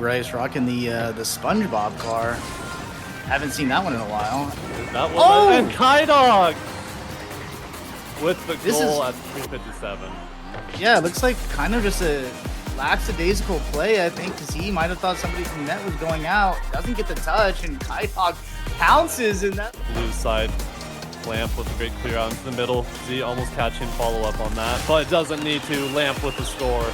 Bryce rocking the SpongeBob car. Haven't seen that one in a while. That one and Kai-Dog with the This goal is- at 2:57. Yeah, it looks like kind of just a lackadaisical play, I think, because he might have thought somebody from net was going out. Doesn't get the touch, and Kai-Dog pounces in that. Blue side. Lamp with a great clear out into the middle. Z almost catching follow-up on that, but doesn't need to. Lamp with the score.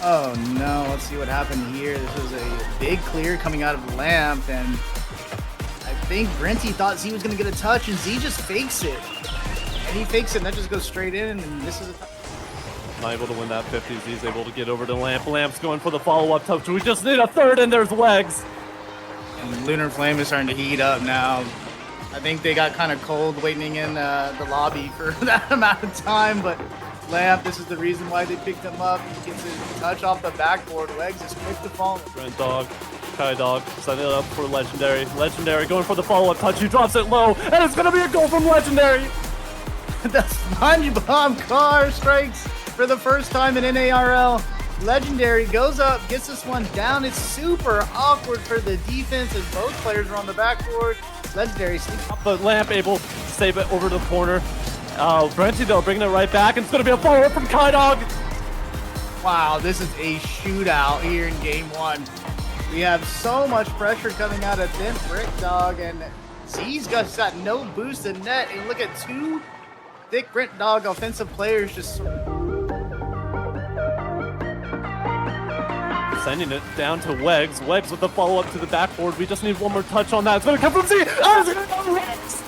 Oh no, let's see what happened here. This was a big clear coming out of Lamp, and I think Brenty thought Z was going to get a touch, and Z just fakes it. And he fakes it, and that just goes straight in, and this is a touch. Not able to win that 50. Z's able to get over to Lamp. Lamp's going for the follow-up touch. We just need a third, and there's legs. And Lunar Flame is starting to heat up now. I think they got kind of cold waiting in the lobby for that amount of time, but Lamp, this is the reason why they picked him up. He gets his touch off the backboard. Legs is quick to fall. Brent Dog, Kai-Dog, setting it up for Legendary. Legendary going for the follow-up touch. He drops it low, and it's going to be a goal from Legendary. The SpongeBob car strikes for the first time in NARL. Legendary goes up, gets this one down. It's super awkward for the defense as both players are on the backboard. Legendary sneaks up. But Lamp able to save it over to the corner. Brenty though bringing it right back, and it's going to be a follow-up from Kai-Dog. Wow, this is a shootout here in game one. We have so much pressure coming out of Thin Brick Dog, and Z's got no boost in net. And look at two Thick Brick Dog offensive players just Sending it down to Wegs. Wegs with the follow-up to the backboard. We just need one more touch on that. It's going to come from Z. Oh, it's going to come from Wegs.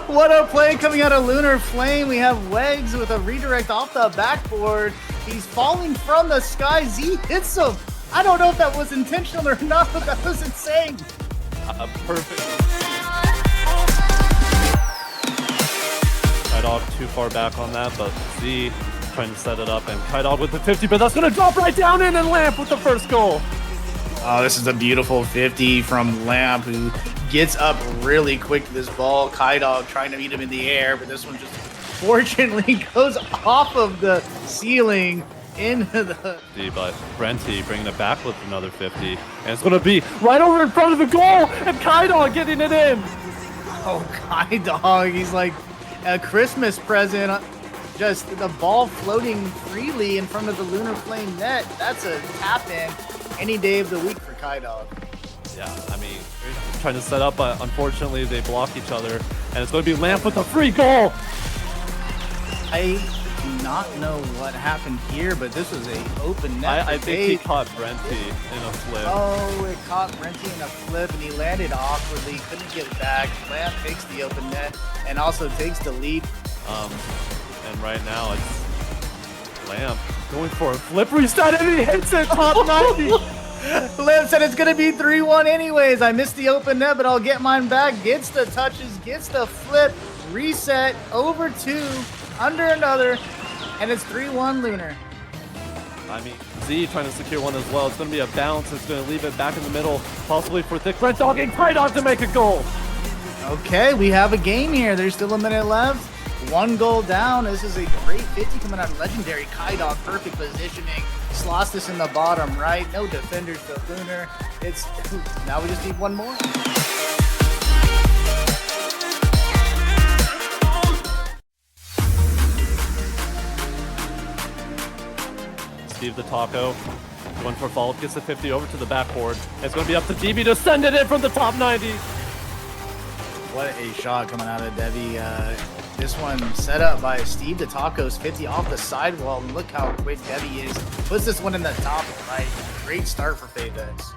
What a play coming out of Lunar Flame. We have Wegs with a redirect off the backboard. He's falling from the sky. Z hits him. I don't know if that was intentional or not, but that was insane. Perfect. Kai-Dog too far back on that, but Z trying to set it up, and Kai-Dog with the 50, but that's going to drop right down in, and Lamp with the first goal. Oh, this is a beautiful 50 from Lamp, who gets up really quick to this ball. Kai-Dog trying to meet him in the air, but this one just fortunately goes off of the ceiling into the... But Brenty bringing it back with another 50, and it's going to be right over in front of the goal, and Kai-Dog getting it in. Oh, Kai-Dog, he's like a Christmas present. Just the ball floating freely in front of the Lunar Flame net. That's a tap-in any day of the week for Kai-Dog. Yeah, I mean, trying to set up, but unfortunately they block each other, and it's going to be Lamp with a free goal. I do not know what happened here, but this was a open net. I think he caught Brenty in a flip. Oh, it caught Brenty in a flip, and he landed awkwardly, couldn't get it back. Lamp takes the open net and also takes the lead. And right now it's Lamp going for a flip reset, and he hits it top 90. Lamp said it's going to be 3-1 anyways. I missed the open net, but I'll get mine back. Gets the touches, gets the flip, reset, over two, under another, and it's 3-1 Lunar. I mean, Z trying to secure one as well. It's going to be a bounce. It's going to leave it back in the middle, possibly for Thick Brent Dog and Kai-Dog to make a goal. Okay, we have a game here. There's still a minute left. One goal down. This is a great 50 coming out of Legendary. Kai-Dog, perfect positioning. Slots this in the bottom right. No defenders to Lunar. It's now we just need one more. Steve the Taco going for follow-up, gets the 50 over to the backboard. It's going to be up to DB to send it in from the top 90. What a shot coming out of Devi. This one set up by Steve the Taco's 50 off the sidewall. And look how quick Devi is. Puts this one in the top right. Great start for Fadex.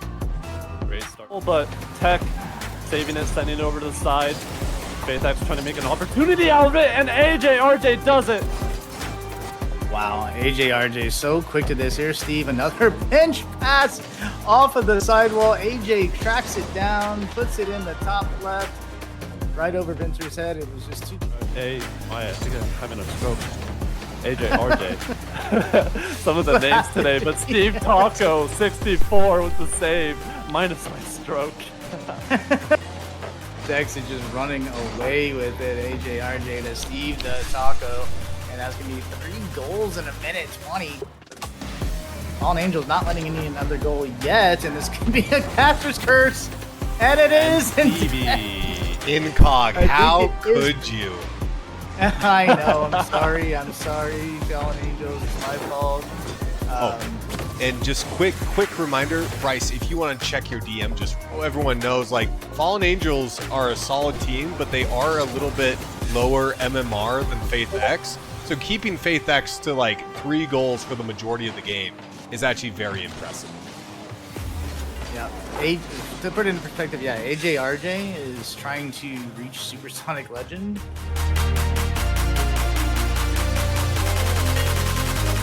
Great start. But Tech saving it, sending it over to the side. Fadex trying to make an opportunity out of it, and RJ does it. Wow, RJ so quick to this. Here's Steve, another bench pass off of the sidewall. AJ tracks it down, puts it in the top left. Right over Venture's head. It was just too. Hey, I think I'm having a stroke. RJ. Some of the names today, but Steve Taco 64 with the save, minus my stroke. Dex is just running away with it. RJ to Steve the Taco, and that's gonna be 3 goals in a minute 20. Fallen Angels not letting in another goal yet, and this could be a caster's curse, and it is. Incog, how could you? I know, I'm sorry, Fallen Angels, it's my fault. And just quick reminder, Bryce, if you want to check your DM, just so everyone knows, like, Fallen Angels are a solid team, but they are a little bit lower MMR than Faith X. So keeping Faith X to like 3 goals for the majority of the game is actually very impressive. Yeah, to put it in perspective, yeah, AJ is trying to reach Supersonic Legend.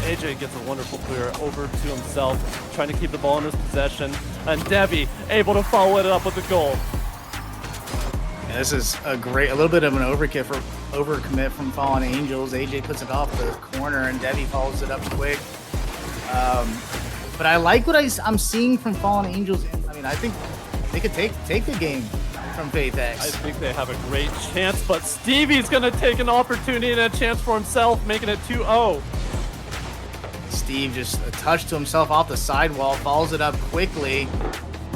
AJ gets a wonderful clear over to himself, trying to keep the ball in his possession, and Debbie able to follow it up with a goal. Yeah, this is a little bit of an overcommit from Fallen Angels. AJ puts it off the corner, and Debbie follows it up quick. But I like what I'm seeing from Fallen Angels. I mean, I think they could take the game from Faith X. I think they have a great chance, but Stevie's going to take an opportunity and a chance for himself, making it 2-0. Steve just a touch to himself off the sidewall, follows it up quickly,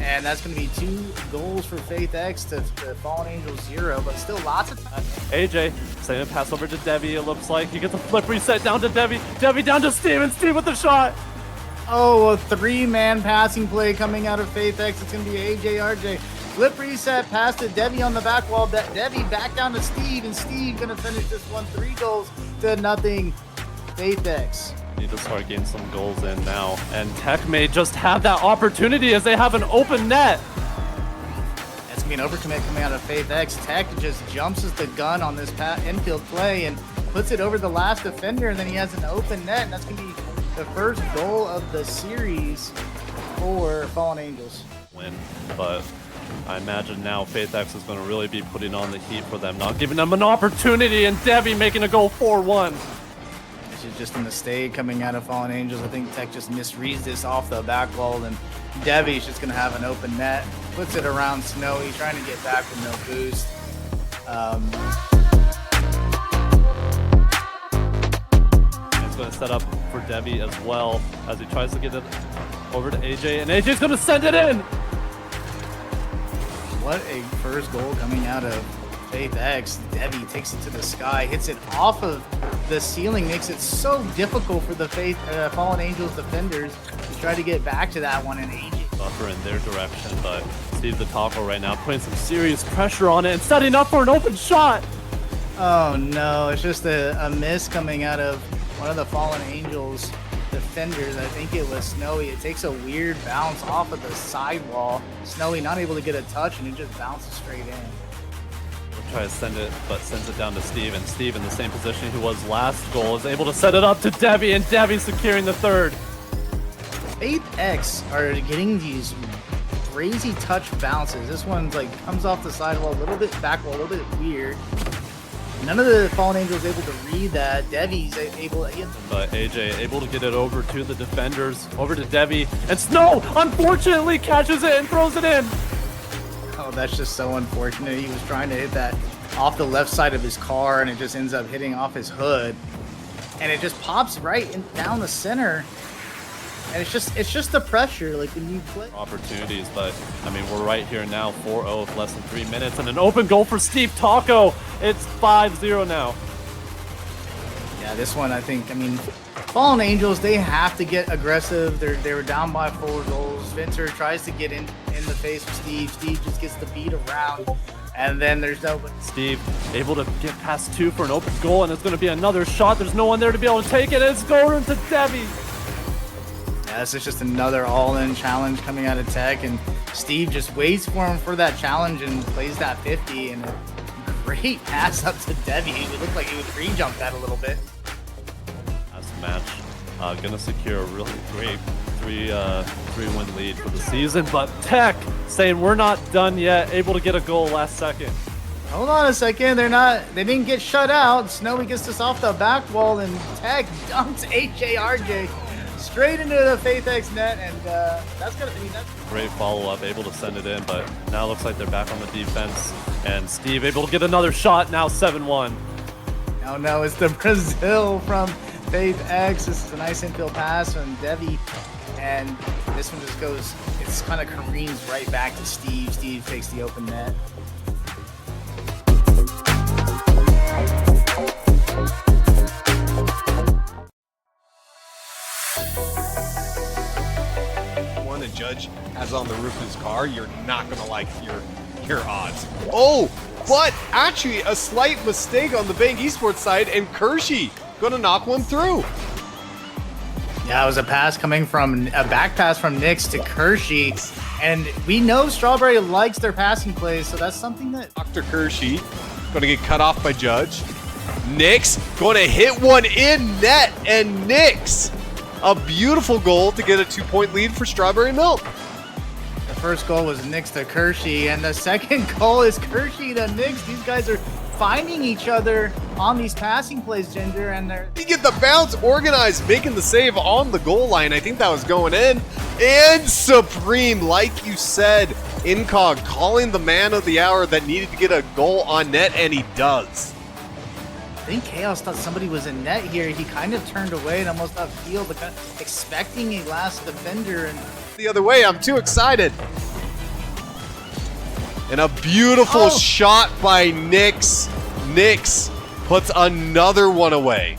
and that's going to be 2 goals for Faith X to Fallen Angels 0, but still lots of time. AJ sending a pass over to Debbie, it looks like. He gets a flip reset down to Debbie. Debbie down to Steve, and Steve with the shot. Oh, a 3-man passing play coming out of Faith X. It's going to be AJ. Flip reset pass to Debbie on the back wall. Debbie back down to Steve, and Steve going to finish this one 3-0. Faith X. Need to start getting some goals in now, and Tech may just have that opportunity as they have an open net. That's gonna be an overcommit coming out of Faith X. Tech just jumps as the gun on this infield play and puts it over the last defender, and then he has an open net, and that's gonna be the first goal of the series for Fallen Angels. Win, but I imagine now Faith X is going to really be putting on the heat for them, not giving them an opportunity, and Debbie making a goal 4-1. It's just a mistake coming out of Fallen Angels. I think Tech just misreads this off the back wall, and Debbie's just going to have an open net. Puts it around Snowy, trying to get back with no boost. He's going to set up for Debbie as well as he tries to get it over to AJ, and AJ's going to send it in. What a first goal coming out of Faith X. Debbie takes it to the sky, hits it off of the ceiling, makes it so difficult for the Fallen Angels defenders to try to get back to that one, and AJ Buffer in thetheir direction, but Steve the Taco right now putting some serious pressure on it and setting up for an open shot. Oh no, it's just a miss coming out of one of the Fallen Angels defenders. I think it was Snowy. It takes a weird bounce off of the sidewall. Snowy not able to get a touch, and it just bounces straight in. Try to send it, but sends it down to Steve, and Steve in the same position he was last goal is able to set it up to Debbie, and Debbie securing the third. Faith X are getting these crazy touch bounces. This one's like comes off the sidewall, a little bit back wall, a little bit weird. None of the Fallen Angels able to read that. Debbie's able to hit them. But AJ able to get it over to the defenders, over to Debbie, and Snow unfortunately catches it and throws it in. Oh, that's just so unfortunate. He was trying to hit that off the left side of his car, and it just ends up hitting off his hood, and it just pops right down the center. And it's just the pressure, like when you play Opportunities, but I mean we're right here now, 4-0 with less than 3 minutes, and an open goal for Steve Taco. It's 5-0 now. Yeah, this one I mean, Fallen Angels, they have to get aggressive. They were down by 4 goals. Vinter tries to get in the face of Steve. Steve just gets the beat around, and then there's no. Steve able to get past 2 for an open goal, and it's going to be another shot. There's no one there to be able to take it. It's going to Debbie. Yeah, this is just another all-in challenge coming out of Tech, and Steve just waits for him for that challenge and plays that 50, and a great pass up to Debbie. It looked like he would re-jump that a little bit. Last match, gonna secure a really great 3-win lead for the season, but Tech saying we're not done yet, able to get a goal last second. Hold on a second, they didn't get shut out. Snowy gets this off the back wall, and Tech dumps HJRJ straight into the Faith X net, and that's great follow-up, able to send it in, but now it looks like they're back on the defense, and Steve able to get another shot, now 7-1. No, it's the Brazil from Faith X. This is a nice infield pass from Debbie, And this one just goes, it's kind of careens right back to Steve. Steve takes the open net. One a judge has on the roof of his car, you're not gonna like your odds. Oh, but actually a slight mistake on the Bang Esports side, and Kershey gonna knock one through. Yeah, it was a pass coming from a back pass from Nix to Kershey, and we know Strawberry likes their passing plays, so that's something that Dr. Kershey gonna get cut off by Judge. Nix gonna hit one in net, and Nix, a beautiful goal to get a 2-point lead for Strawberry Milk. the first goal was Nix to Kershey, and the second goal is Kershey to Nix. These guys are finding each other on these passing plays, Ginger, and they're... You get the bounce organized, making the save on the goal line. I think that was going in. And Supreme, like you said, Incog calling the man of the hour that needed to get a goal on net, and he does. I think Chaos thought somebody was in net here. He kind of turned away and almost upfield, but kind of expecting a last defender, and The other way, I'm too excited. And a beautiful shot by Nix. Nix puts another one away.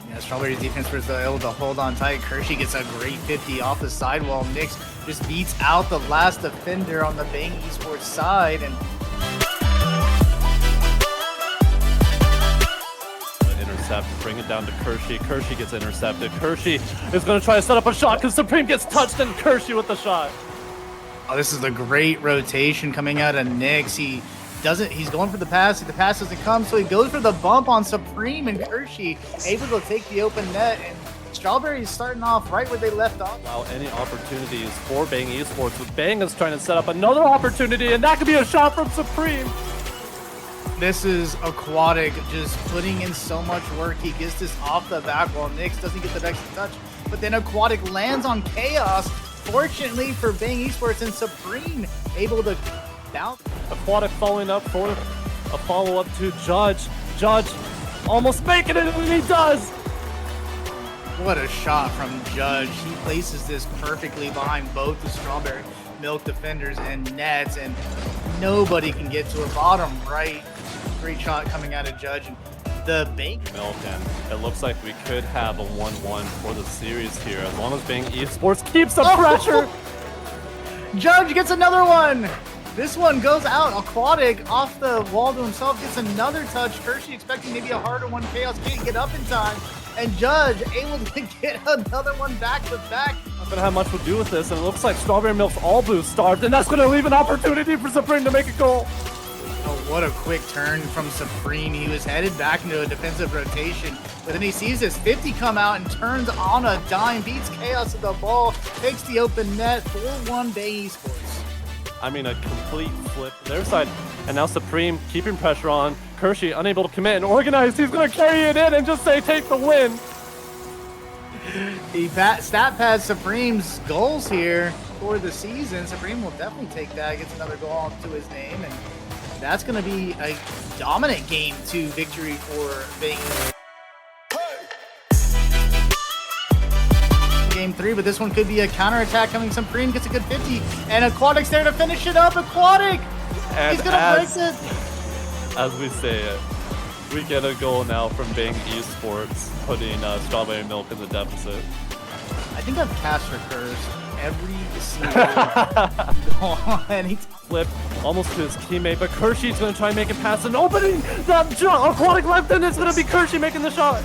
yeah, Strawberry's defense was able to hold on tight. Kershey gets a great 50 off the sidewall. Nix just beats out the last defender on the Bang Esports side, and Intercept, bring it down to Kershey. Kershey gets intercepted. Kershey is going to try to set up a shot because Supreme gets touched, and Kershey with the shot. oh, this is a great rotation coming out of Nix. He's going for the pass. The pass doesn't come, so he goes for the bump on Supreme, and Kershey able to take the open net, and Strawberry's starting off right where they left off. Allow any opportunities for Bang Esports, with Bang is trying to set up another opportunity, and that could be a shot from Supreme. This is Aquatic just putting in so much work. He gets this off the back wall. Nix doesn't get the next touch, but then Aquatic lands on Chaos. Fortunately for Bang Esports, and Supreme able to bounce. Aquatic following up for a follow-up to Judge. Judge almost making it, and he does. What a shot from Judge. He places this perfectly behind both the Strawberry Milk defenders and nets, and nobody can get to a bottom right. Great shot coming out of Judge. And the Bang Milk, and it looks like we could have a 1-1 for the series here, as long as Bang Esports keeps the pressure. Judge gets another one. This one goes out. Aquatic off the wall to himself gets another touch. Kershey expecting maybe a harder one. Chaos can't get up in time. And Judge able to get another one back to back. Not gonna have much to do with this, and it looks like Strawberry Milk's all boost starved, and that's gonna leave an opportunity for Supreme to make a goal. Oh, what a quick turn from Supreme. He was headed back into a defensive rotation, but then he sees his 50 come out and turns on a dime, beats Chaos at the ball, takes the open net, 4-1 Bang Esports. I mean, a complete flip to their side, and now Supreme keeping pressure on. Kershey unable to commit and organize. He's gonna carry it in and just say take the win. He stat pads Supreme's goals here for the season. Supreme will definitely take that, gets another goal to his name, and that's going to be a dominant Game 2 victory for Bang. Game 3, but this one could be a counterattack coming. Supreme gets a good 50, and Aquatic's there to finish it up. Aquatic! And He's going to break it. As we say it, we get a goal now from Bang Esports, putting Strawberry Milk in the deficit. I think I've cast recursed every single goal on any Flip almost to his teammate, but Kershey's going to try and make it past an opening. That Aquatic left, and it's going to be Kershey making the shot.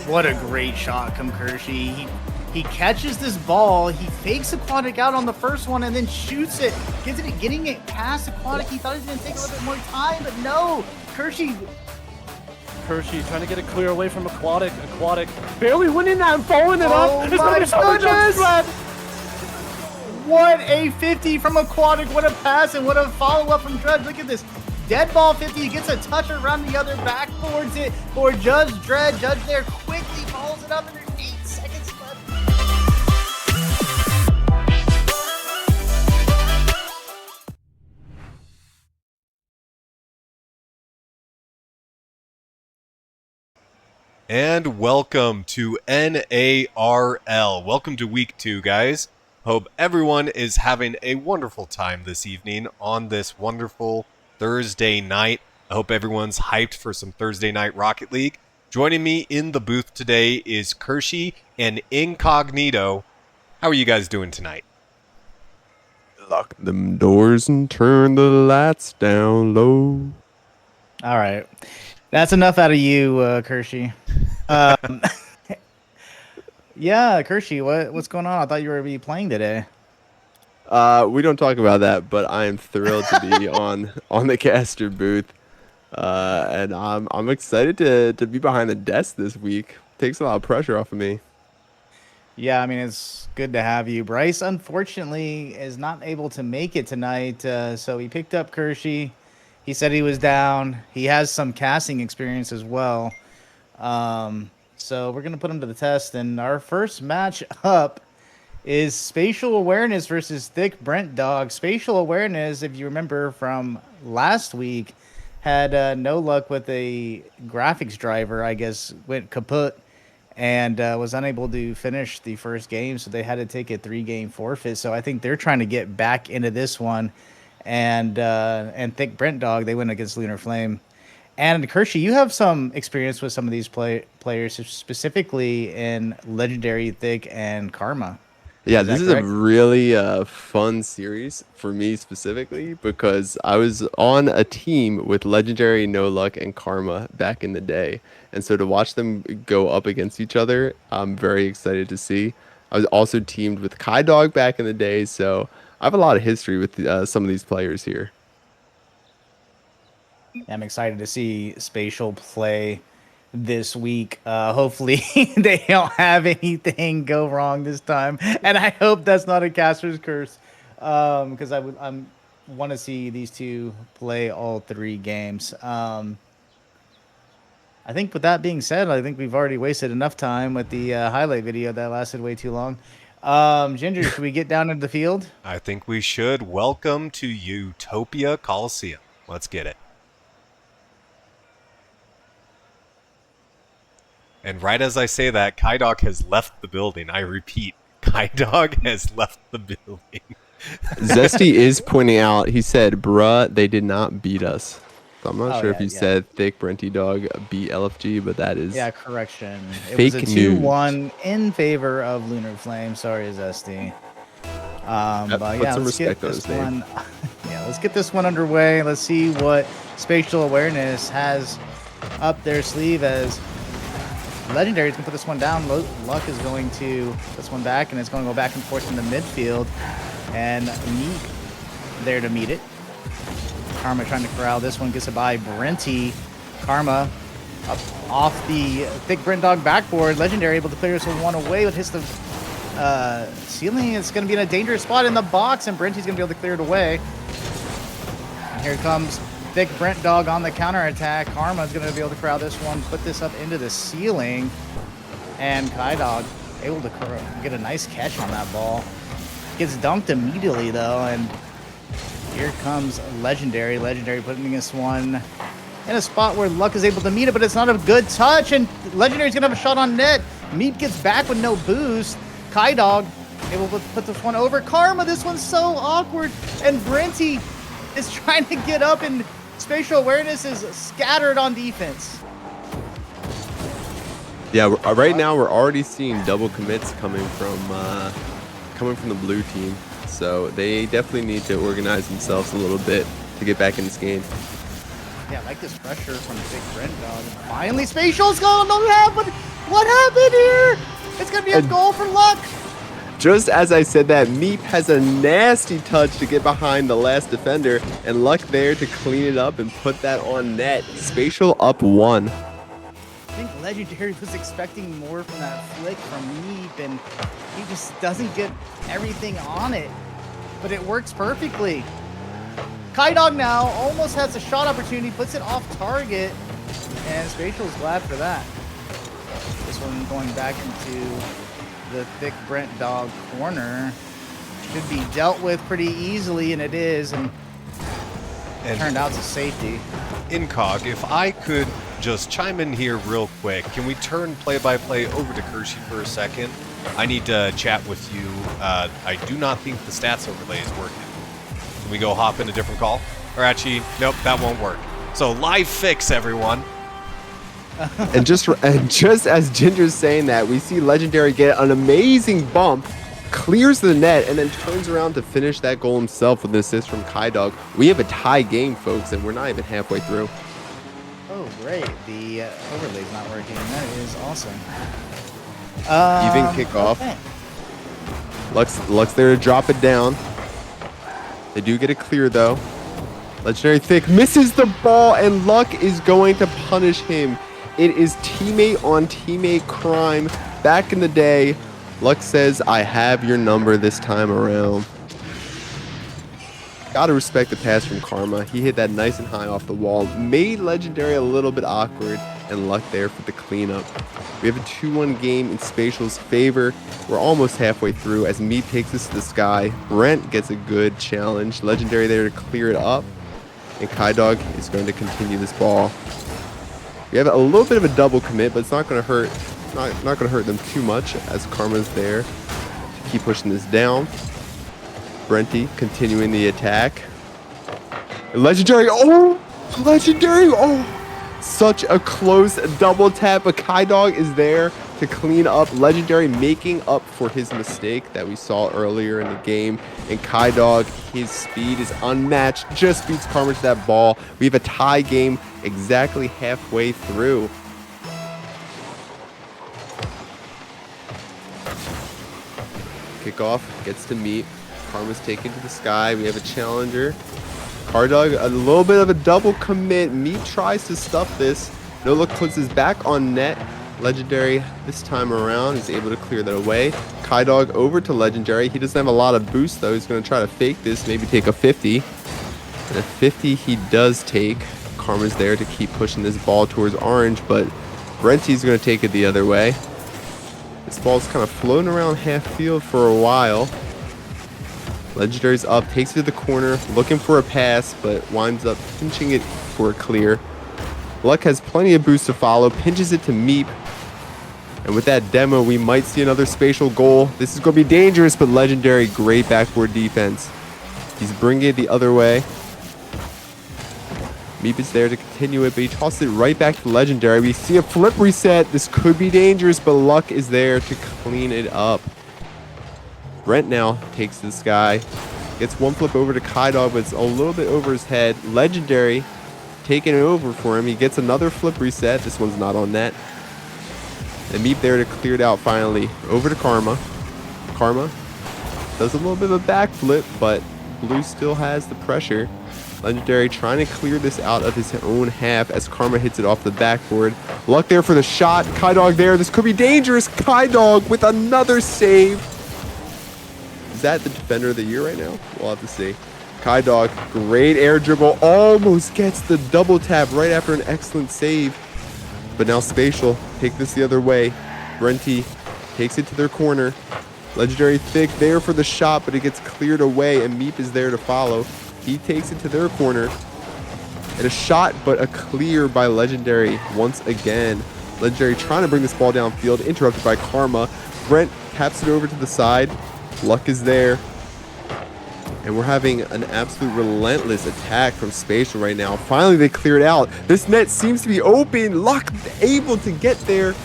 What a great shot from Kershey. He catches this ball, he fakes Aquatic out on the first one, and then shoots it, getting it past Aquatic. He thought he was going to take a little bit more time, but no. Kershey trying to get it clear away from Aquatic. Aquatic barely winning that and following it Oh up. It's my going to be so goodness! thread. What a 50 from Aquatic. What a pass and what a follow-up from Judge. Look at this. Dead ball 50. He gets a touch around the other back towards it for Judge Dredd. Judge there quickly follows it up, and there's 8 seconds left. And welcome to NARL. Welcome to week 2, guys. Hope everyone is having a wonderful time this evening on this wonderful Thursday night. I hope everyone's hyped for some Thursday night Rocket League. Joining me in the booth today is Kershey and Incognito. How are you guys doing tonight? Lock them doors and turn the lights down low. All right. That's enough out of you, Kershey. Yeah, Kershey, what's going on? I thought you were going to be playing today. We don't talk about that, but I am thrilled to be on the caster booth, and I'm excited to be behind the desk this week. Takes a lot of pressure off of me. Yeah, I mean, it's good to have you. Bryce, unfortunately, is not able to make it tonight, so he picked up Kershey. He said he was down. He has some casting experience as well. So we're going to put him to the test. And our first match up is Spatial Awareness versus Thick Brent Dog. Spatial Awareness, if you remember from last week, had no luck with a graphics driver, I guess, went kaput and was unable to finish the first game. So they had to take a 3-game forfeit. So I think they're trying to get back into this one. And Thick Brent Dog, they went against Lunar Flame. And Kershey, you have some experience with some of these players, specifically in Legendary, Thick, and Karma. Yeah, Is this that is a really fun series for me specifically because I was on a team with Legendary, No Luck, and Karma back in the day. And so to watch them go up against each other, I'm very excited to see. I was also teamed with Kai Dog back in the day, so I have a lot of history with some of these players here. I'm excited to see Spatial play this week. Hopefully they don't have anything go wrong this time, and I hope that's not a caster's curse, because I want to see these two play all 3 games. I think with that being said, I think we've already wasted enough time with the highlight video that lasted way too long. Ginger, should we get down into the field? I think we should. Welcome to Utopia Coliseum. Let's get it. And right as I say that, Kai Dog has left the building. I repeat, Kai Dog has left the building. Zesty is pointing out, he said, bruh, they did not beat us. So I'm not sure if he said Thick Brenty Dog beat LFG, but that is correction. It fake was a news. 2-1 in favor of Lunar Flame. Sorry, Zesty. But put yeah, some let's get respect on this his name. one. Yeah, let's get this one underway. Let's see what Spatial Awareness has up their sleeve as Legendary's gonna put this one down. Luck is going to put this one back, and it's going to go back and forth in the midfield. And Meek there to meet it. Karma trying to corral this one, gets it by Brenty. Karma up off the Thick Brent Dog backboard. Legendary able to clear this one away, but hits the ceiling. It's going to be in a dangerous spot in the box, and Brenty's going to be able to clear it away. And here comes Thick Brent Dog on the counterattack. Karma's going to be able to corral this one, put this up into the ceiling. And Kai Dog able to get a nice catch on that ball. Gets dunked immediately, though, and here comes Legendary. Legendary putting this one in a spot where Luck is able to meet it, but it's not a good touch, and Legendary's going to have a shot on net. Meat gets back with no boost. Kai Dog able to put this one over. Karma, this one's so awkward, and Brenty is trying to get up, and Spatial Awareness is scattered on defense. Yeah, right now we're already seeing double commits coming from the blue team. So they definitely need to organize themselves a little bit to get back in this game. Yeah, I like this pressure from Big Brent Dog. Finally, Spatial's going to happen. What happened here? It's going to be a goal for Luck. Just as I said that, Meep has a nasty touch to get behind the last defender, and Luck there to clean it up and put that on net. Spatial up 1. I think Legendary was expecting more from that flick from Meep, and he just doesn't get everything on it. But it works perfectly. Kai Dog now almost has a shot opportunity, puts it off target, and Spatial is glad for that. This one going back into the Thick Brent Dog corner. Should be dealt with pretty easily, and it is. And And Turned out to safety. Incog, if I could just chime in here real quick, can we turn play-by-play over to Kershey for a second? I need to chat with you. I do not think the stats overlay is working. Can we go hop in a different call? Or actually, nope, that won't work. So live fix, everyone. And just as Ginger's saying that, we see Legendary get an amazing bump, clears the net, and then turns around to finish that goal himself with an assist from Kai-Dog. We have a tie game, folks, and we're not even halfway through. Oh, great. The overlay's not working. That is awesome. Even kickoff. Okay. Luck's there to drop it down. They do get it clear, though. Legendary Thick misses the ball, and Luck is going to punish him. It is teammate on teammate crime. Back in the day, Luck says, I have your number this time around. Gotta respect the pass from Karma. He hit that nice and high off the wall. Made Legendary a little bit awkward, and Luck there for the cleanup. We have a 2-1 game in Spatial's favor. We're almost halfway through as Meat takes us to the sky. Brent gets a good challenge. Legendary there to clear it up. And Kai-Dog is going to continue this ball. We have a little bit of a double commit, but it's not going to hurt. Not going to hurt them too much as Karma's there to keep pushing this down. Brenty continuing the attack. Legendary. Oh, Legendary. Oh, such a close double tap. But Kai-Dog is there to clean up. Legendary making up for his mistake that we saw earlier in the game. And Kai-Dog, his speed is unmatched. Just beats Karma to that ball. We have a tie game exactly halfway through. Kickoff gets to Meat. Karma's taken to the sky. We have a challenger. Kai-Dog, a little bit of a double commit. Meat tries to stuff this. No Look puts his back on net. Legendary this time around is able to clear that away. Kai-Dog over to Legendary. He doesn't have a lot of boost though. He's going to try to fake this, maybe take a 50. And a 50 he does take. Karma's there to keep pushing this ball towards orange, but Brenty's going to take it the other way. This ball's kind of floating around half field for a while. Legendary's up, takes it to the corner, looking for a pass, but winds up pinching it for a clear. Luck has plenty of boost to follow, pinches it to Meep. And with that demo, we might see another spatial goal. This is going to be dangerous, but Legendary, great backboard defense. He's bringing it the other way. Meep is there to continue it, but he tosses it right back to Legendary. We see a flip reset. This could be dangerous, but Luck is there to clean it up. Brent now takes to the sky. Gets one flip over to Kai-Dog, but it's a little bit over his head. Legendary taking it over for him. He gets another flip reset. This one's not on net. And Meep there to clear it out finally. Over to Karma. Karma does a little bit of a backflip, but Blue still has the pressure. Legendary trying to clear this out of his own half as Karma hits it off the backboard. Luck there for the shot. Kai-Dog there. This could be dangerous. Kai-Dog with another save. Is that the defender of the year right now? We'll have to see. Kai-Dog, great air dribble. Almost gets the double tap right after an excellent save. But now Spatial take this the other way. Brenty takes it to their corner. Legendary Thick there for the shot, but it gets cleared away, and Meep is there to follow. He takes it to their corner. And a shot, but a clear by Legendary once again. Legendary trying to bring this ball downfield, interrupted by Karma. Brent taps it over to the side. Luck is there. And we're having an absolute relentless attack from Spatial right now. Finally, they clear it out. This net seems to be open. Luck able to get there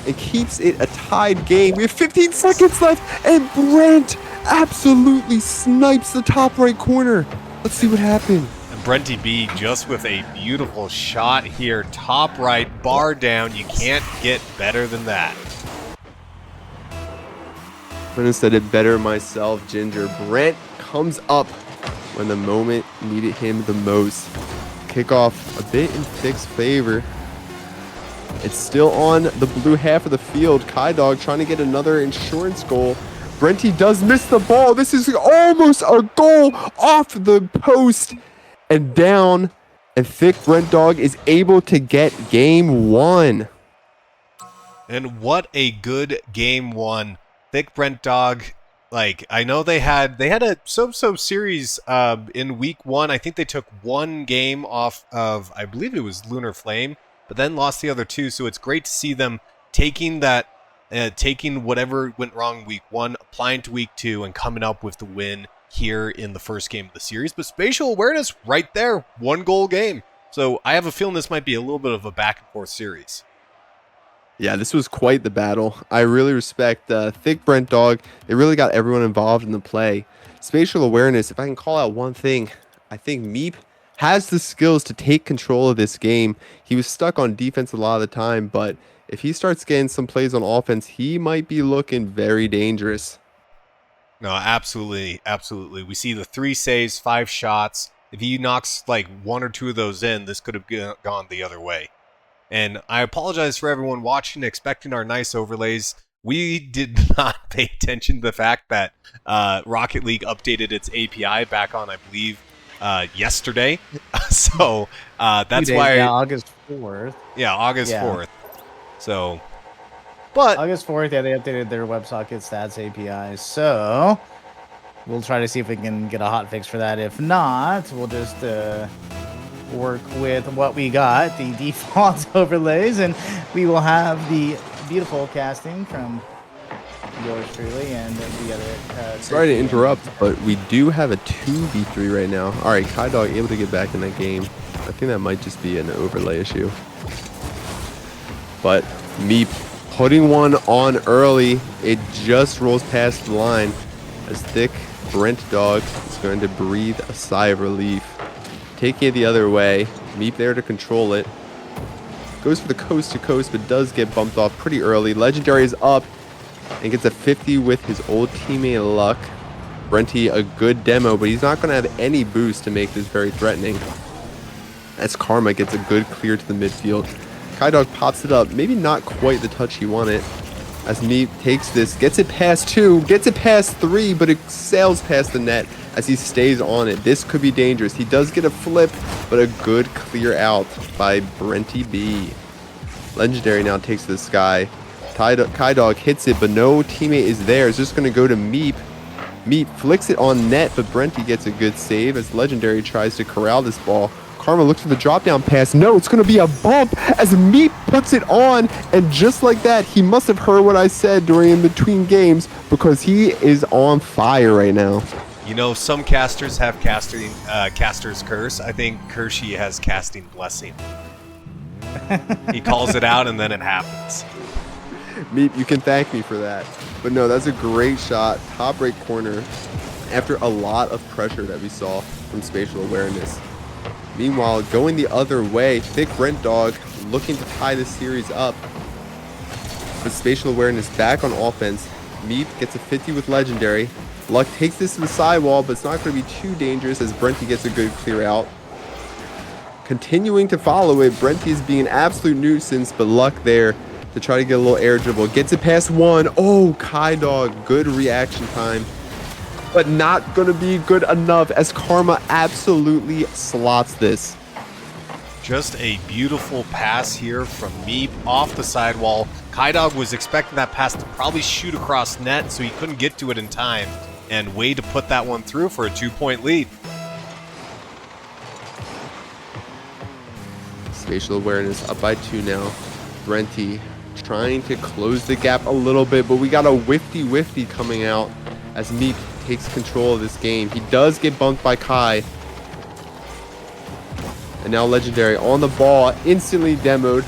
and keeps it a tied game. We have 15 seconds left, and Brent absolutely snipes the top right corner. Let's see what happened. And Brenty B just with a beautiful shot here. Top right, bar down. You can't get better than that. Couldn't have said it better myself, Ginger. Brent comes up when the moment needed him the most. Kickoff a bit in Thick's favor. It's still on the blue half of the field. Kai-Dog trying to get another insurance goal. Brenty does miss the ball. This is almost a goal off the post and down. And Thick Brent Dog is able to get game one. And what a good game one. Thick Brent Dog Like, I know they had a so series in week 1. I think they took one game off of, I believe it was Lunar Flame, but then lost the other 2. So it's great to see them taking that, taking whatever went wrong in week 1, applying to week 2, and coming up with the win here in the first game of the series. But Spatial Awareness right there, 1-goal game. So I have a feeling this might be a little bit of a back and forth series. Yeah, this was quite the battle. I really respect Thick Brent Dog. They really got everyone involved in the play. Spatial Awareness, if I can call out one thing, I think Meep has the skills to take control of this game. He was stuck on defense a lot of the time, but if he starts getting some plays on offense, he might be looking very dangerous. No, absolutely, absolutely. We see the 3 saves, 5 shots. If he knocks like 1 or 2 of those in, this could have gone the other way. And I apologize for everyone watching, expecting our nice overlays. We did not pay attention to the fact that Rocket League updated its API back on, I believe, yesterday. So that's why... Yeah, August 4th. Yeah, August 4th. So, but... August 4th, yeah, they updated their WebSocket stats API. So, we'll try to see if we can get a hot fix for that. If not, we'll just... work with what we got, the default overlays, and we will have the beautiful casting from yours truly and the other. Sorry to interrupt, but we do have a 2v3 right now. All right, Kai Dog able to get back in that game. I think that might just be an overlay issue. But Meep putting one on early. It just rolls past the line as Thick Brent Dog is going to breathe a sigh of relief. Taking it the other way. Meep there to control it. Goes for the coast to coast, but does get bumped off pretty early. Legendary is up and gets a 50 with his old teammate Luck. Brenty, a good demo, but he's not going to have any boost to make this very threatening. As Karma gets a good clear to the midfield. Kai Dog pops it up. Maybe not quite the touch he wanted. As Meep takes this, gets it past 2, gets it past 3, but it sails past the net as he stays on it. This could be dangerous. He does get a flip, but a good clear out by Brenty B. Legendary now takes to the sky. Kai Dog hits it, but no teammate is there. It's just going to go to Meep. Meep flicks it on net, but Brenty gets a good save as Legendary tries to corral this ball. Karma looks for the drop down pass. No, it's going to be a bump as Meep puts it on. And just like that, he must have heard what I said during in between games because he is on fire right now. You know, some casters have caster's curse. I think Kershey has casting blessing. He calls it out and then it happens. Meep, you can thank me for that. But no, that's a great shot. Top right corner after a lot of pressure that we saw from Spatial Awareness. Meanwhile, going the other way, Thick Brent Dog looking to tie this series up. But Spatial Awareness back on offense. Meep gets a 50 with Legendary. Luck takes this to the sidewall, but it's not going to be too dangerous as Brenty gets a good clear out. Continuing to follow it, Brenty is being an absolute nuisance, but Luck there to try to get a little air dribble. Gets it past 1. Oh, Kai Dog, good reaction time. But not going to be good enough as Karma absolutely slots this. Just a beautiful pass here from Meep off the sidewall. Kai Dog was expecting that pass to probably shoot across net, so he couldn't get to it in time. And way to put that one through for a 2-point lead. Spatial Awareness up by 2 now. Brenty trying to close the gap a little bit, but we got a whifty coming out as Meep takes control of this game. He does get bumped by Kai. And now Legendary on the ball, instantly demoed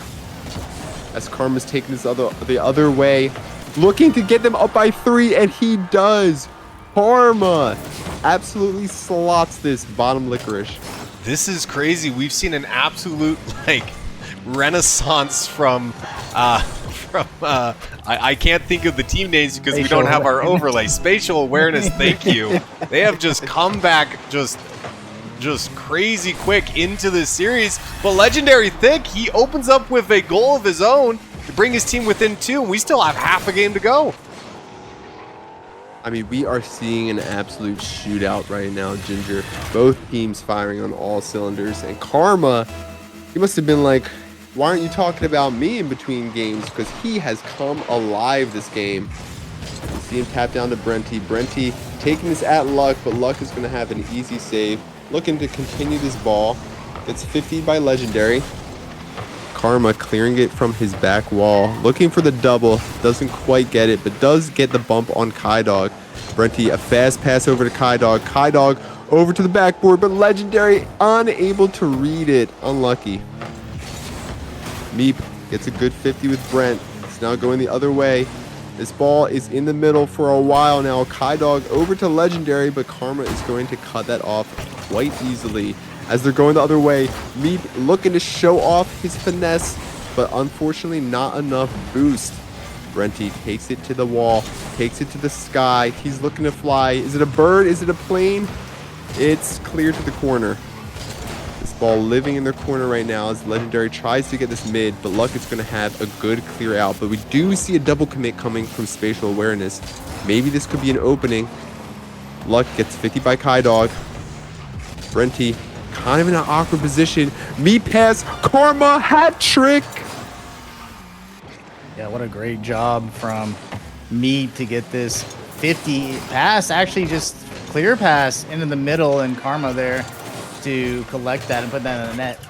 as Karma's taking this the other way, looking to get them up by 3, and he does. Karma absolutely slots this bottom licorice. This is crazy. We've seen an absolute renaissance from I can't think of the team names because we don't have our overlay. Spatial Awareness, thank you. They have just come back just crazy quick into this series. But Legendary Thick, he opens up with a goal of his own to bring his team within 2, and we still have half a game to go. I mean, we are seeing an absolute shootout right now, Ginger. Both teams firing on all cylinders. And Karma, he must have been like, why aren't you talking about me in between games? Because he has come alive this game. See him tap down to Brenty. Brenty taking this at Luck, but Luck is going to have an easy save. Looking to continue this ball. Gets 50 by Legendary. Karma clearing it from his back wall. Looking for the double. Doesn't quite get it, but does get the bump on Kai-Dog. Brenty, a fast pass over to Kai-Dog. Kai-Dog over to the backboard, but Legendary unable to read it. Unlucky. Meep gets a good 50 with Brent. It's now going the other way. This ball is in the middle for a while now. Kai-Dog over to Legendary, but Karma is going to cut that off quite easily. As they're going the other way, Meep looking to show off his finesse, but unfortunately not enough boost. Brenty takes it to the wall, takes it to the sky. He's looking to fly. Is it a bird? Is it a plane? It's clear to the corner. This ball living in their corner right now as Legendary tries to get this mid, but Luck is going to have a good clear out. But we do see a double commit coming from Spatial Awareness. Maybe this could be an opening. Luck gets 50 by Kai-Dog. Brenty kind of in an awkward position. Me pass. Karma hat trick. Yeah, what a great job from me to get this 50 pass. Actually, just clear pass into the middle, and Karma there to collect that and put that in the net.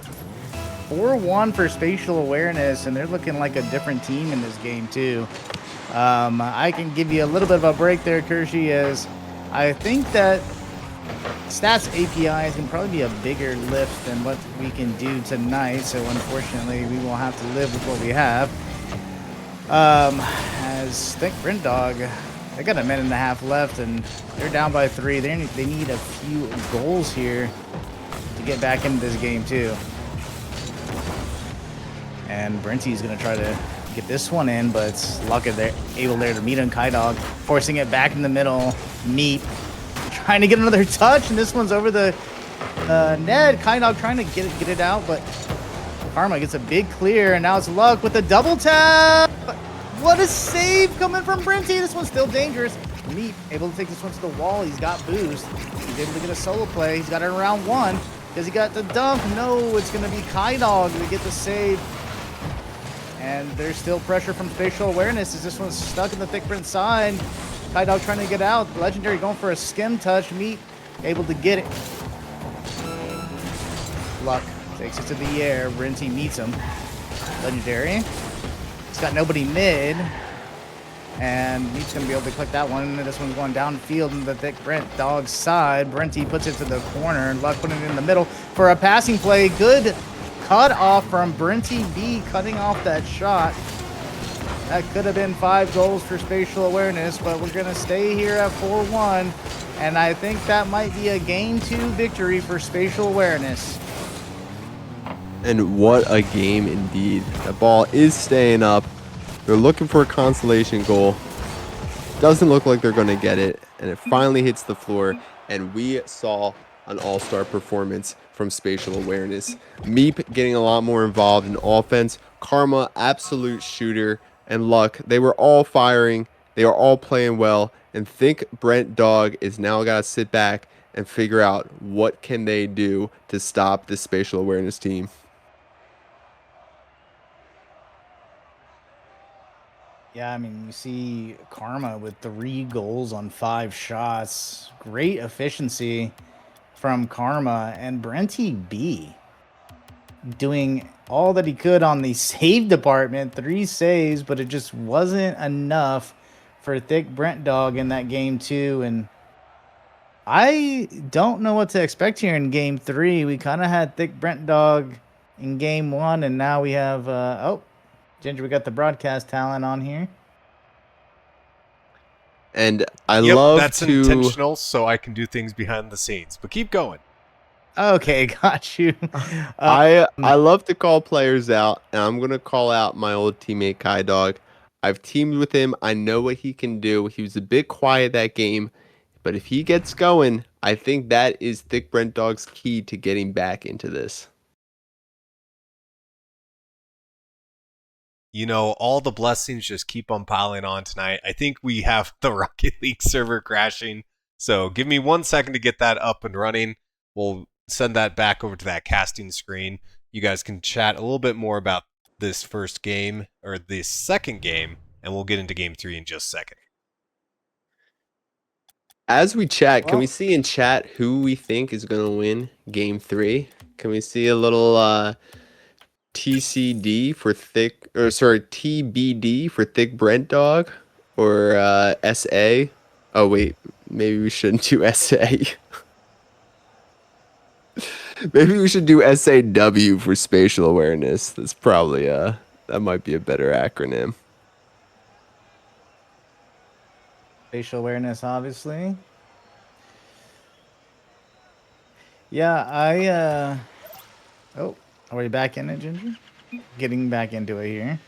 4-1 for Spatial Awareness, and they're looking like a different team in this game too. I can give you a little bit of a break there, Kershey, as I think that Stats APIs can probably be a bigger lift than what we can do tonight, so unfortunately we will have to live with what we have. As Thick Brent Dog, they got a minute and a half left and they're down by 3. They need a few goals here to get back into this game too. And Brenty's gonna try to get this one in, but it's Luck able there to meet on Kai-Dog, forcing it back in the middle. Meep trying to get another touch, and this one's over the net. Kai-Dog trying to get it out, but Karma gets a big clear, and now it's Luck with a double tap. What a save coming from Brenty. This one's still dangerous. Meep able to take this one to the wall. He's got boost. He's able to get a solo play. He's got it around 1. Does he got the dunk? No, it's going to be Kai-Dog to get the save. And there's still pressure from Spatial Awareness as this one's stuck in the Thick Brent side. Kai-Dog trying to get out. Legendary going for a skim touch. Meep able to get it. Luck takes it to the air. Brenty meets him. Legendary. He's got nobody mid. And Meep's going to be able to click that one. This one's going downfield in the Thick Brent Dog's side. Brenty puts it to the corner. And Luck putting it in the middle for a passing play. Good cut off from Brenty B, cutting off that shot. That could have been 5 goals for Spatial Awareness, but we're going to stay here at 4-1. And I think that might be a Game 2 victory for Spatial Awareness. And what a game indeed. The ball is staying up. They're looking for a consolation goal. Doesn't look like they're going to get it. And it finally hits the floor. And we saw an all-star performance from Spatial Awareness. Meep getting a lot more involved in offense. Karma, absolute shooter. And Luck, they were all firing. They are all playing well. And Think Brent Dog is now got to sit back and figure out what can they do to stop this Spatial Awareness team. Yeah, I mean, you see Karma with 3 goals on 5 shots. Great efficiency from Karma. And Brenty B doing all that he could on the save department. 3 saves, but it just wasn't enough for Thick Brent Dog in that game 2. And I don't know what to expect here in game 3. We kind of had Thick Brent Dog in game 1, and now we have oh, Ginger, we got the broadcast talent on here. And I love that's intentional, so I can do things behind the scenes. But keep going. Okay, got you. I love to call players out, and I'm gonna call out my old teammate Kai-Dog. I've teamed with him. I know what he can do. He was a bit quiet that game, but if he gets going, I think that is Thick Brent Dog's key to getting back into this. You know, all the blessings just keep on piling on tonight. I think we have the Rocket League server crashing. So give me 1 second to get that up and running. We'll send that back over to that casting screen. You guys can chat a little bit more about this first game, or this second game, and we'll get into game 3 in just a second. As we chat, can Well- we see in chat who we think is going to win game 3? Can we see a little TCD for thick, or sorry, TBD for thick Brent dog, or SA? Oh wait, maybe we shouldn't do SA. Maybe we should do SAW for spatial awareness. That's probably that might be a better acronym. Facial awareness, obviously. Yeah, oh, are we back in it, Ginger? Getting back into it here.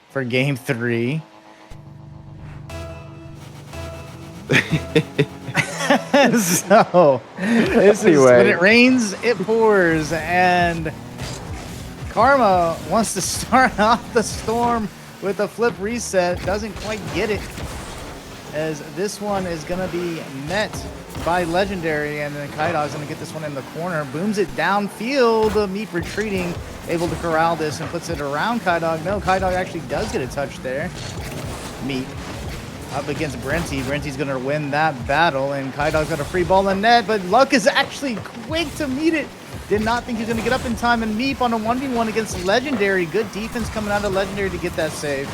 For game 3. So, this is when Anyway. it rains, it pours, and Karma wants to start off the storm with a flip reset. Doesn't quite get it, as this one is going to be met by Legendary, and then Kaidog's going to get this one in the corner. Booms it downfield. Meep retreating, able to corral this and puts it around Kaidog. No, Kaidog actually does get a touch there. Meep up against Brenty. Brenty's going to win that battle, and Kaidog's got a free ball in net, but Luck is actually quick to meet it. Did not think he was going to get up in time, and Meep on a 1v1 against Legendary. Good defense coming out of Legendary to get that save.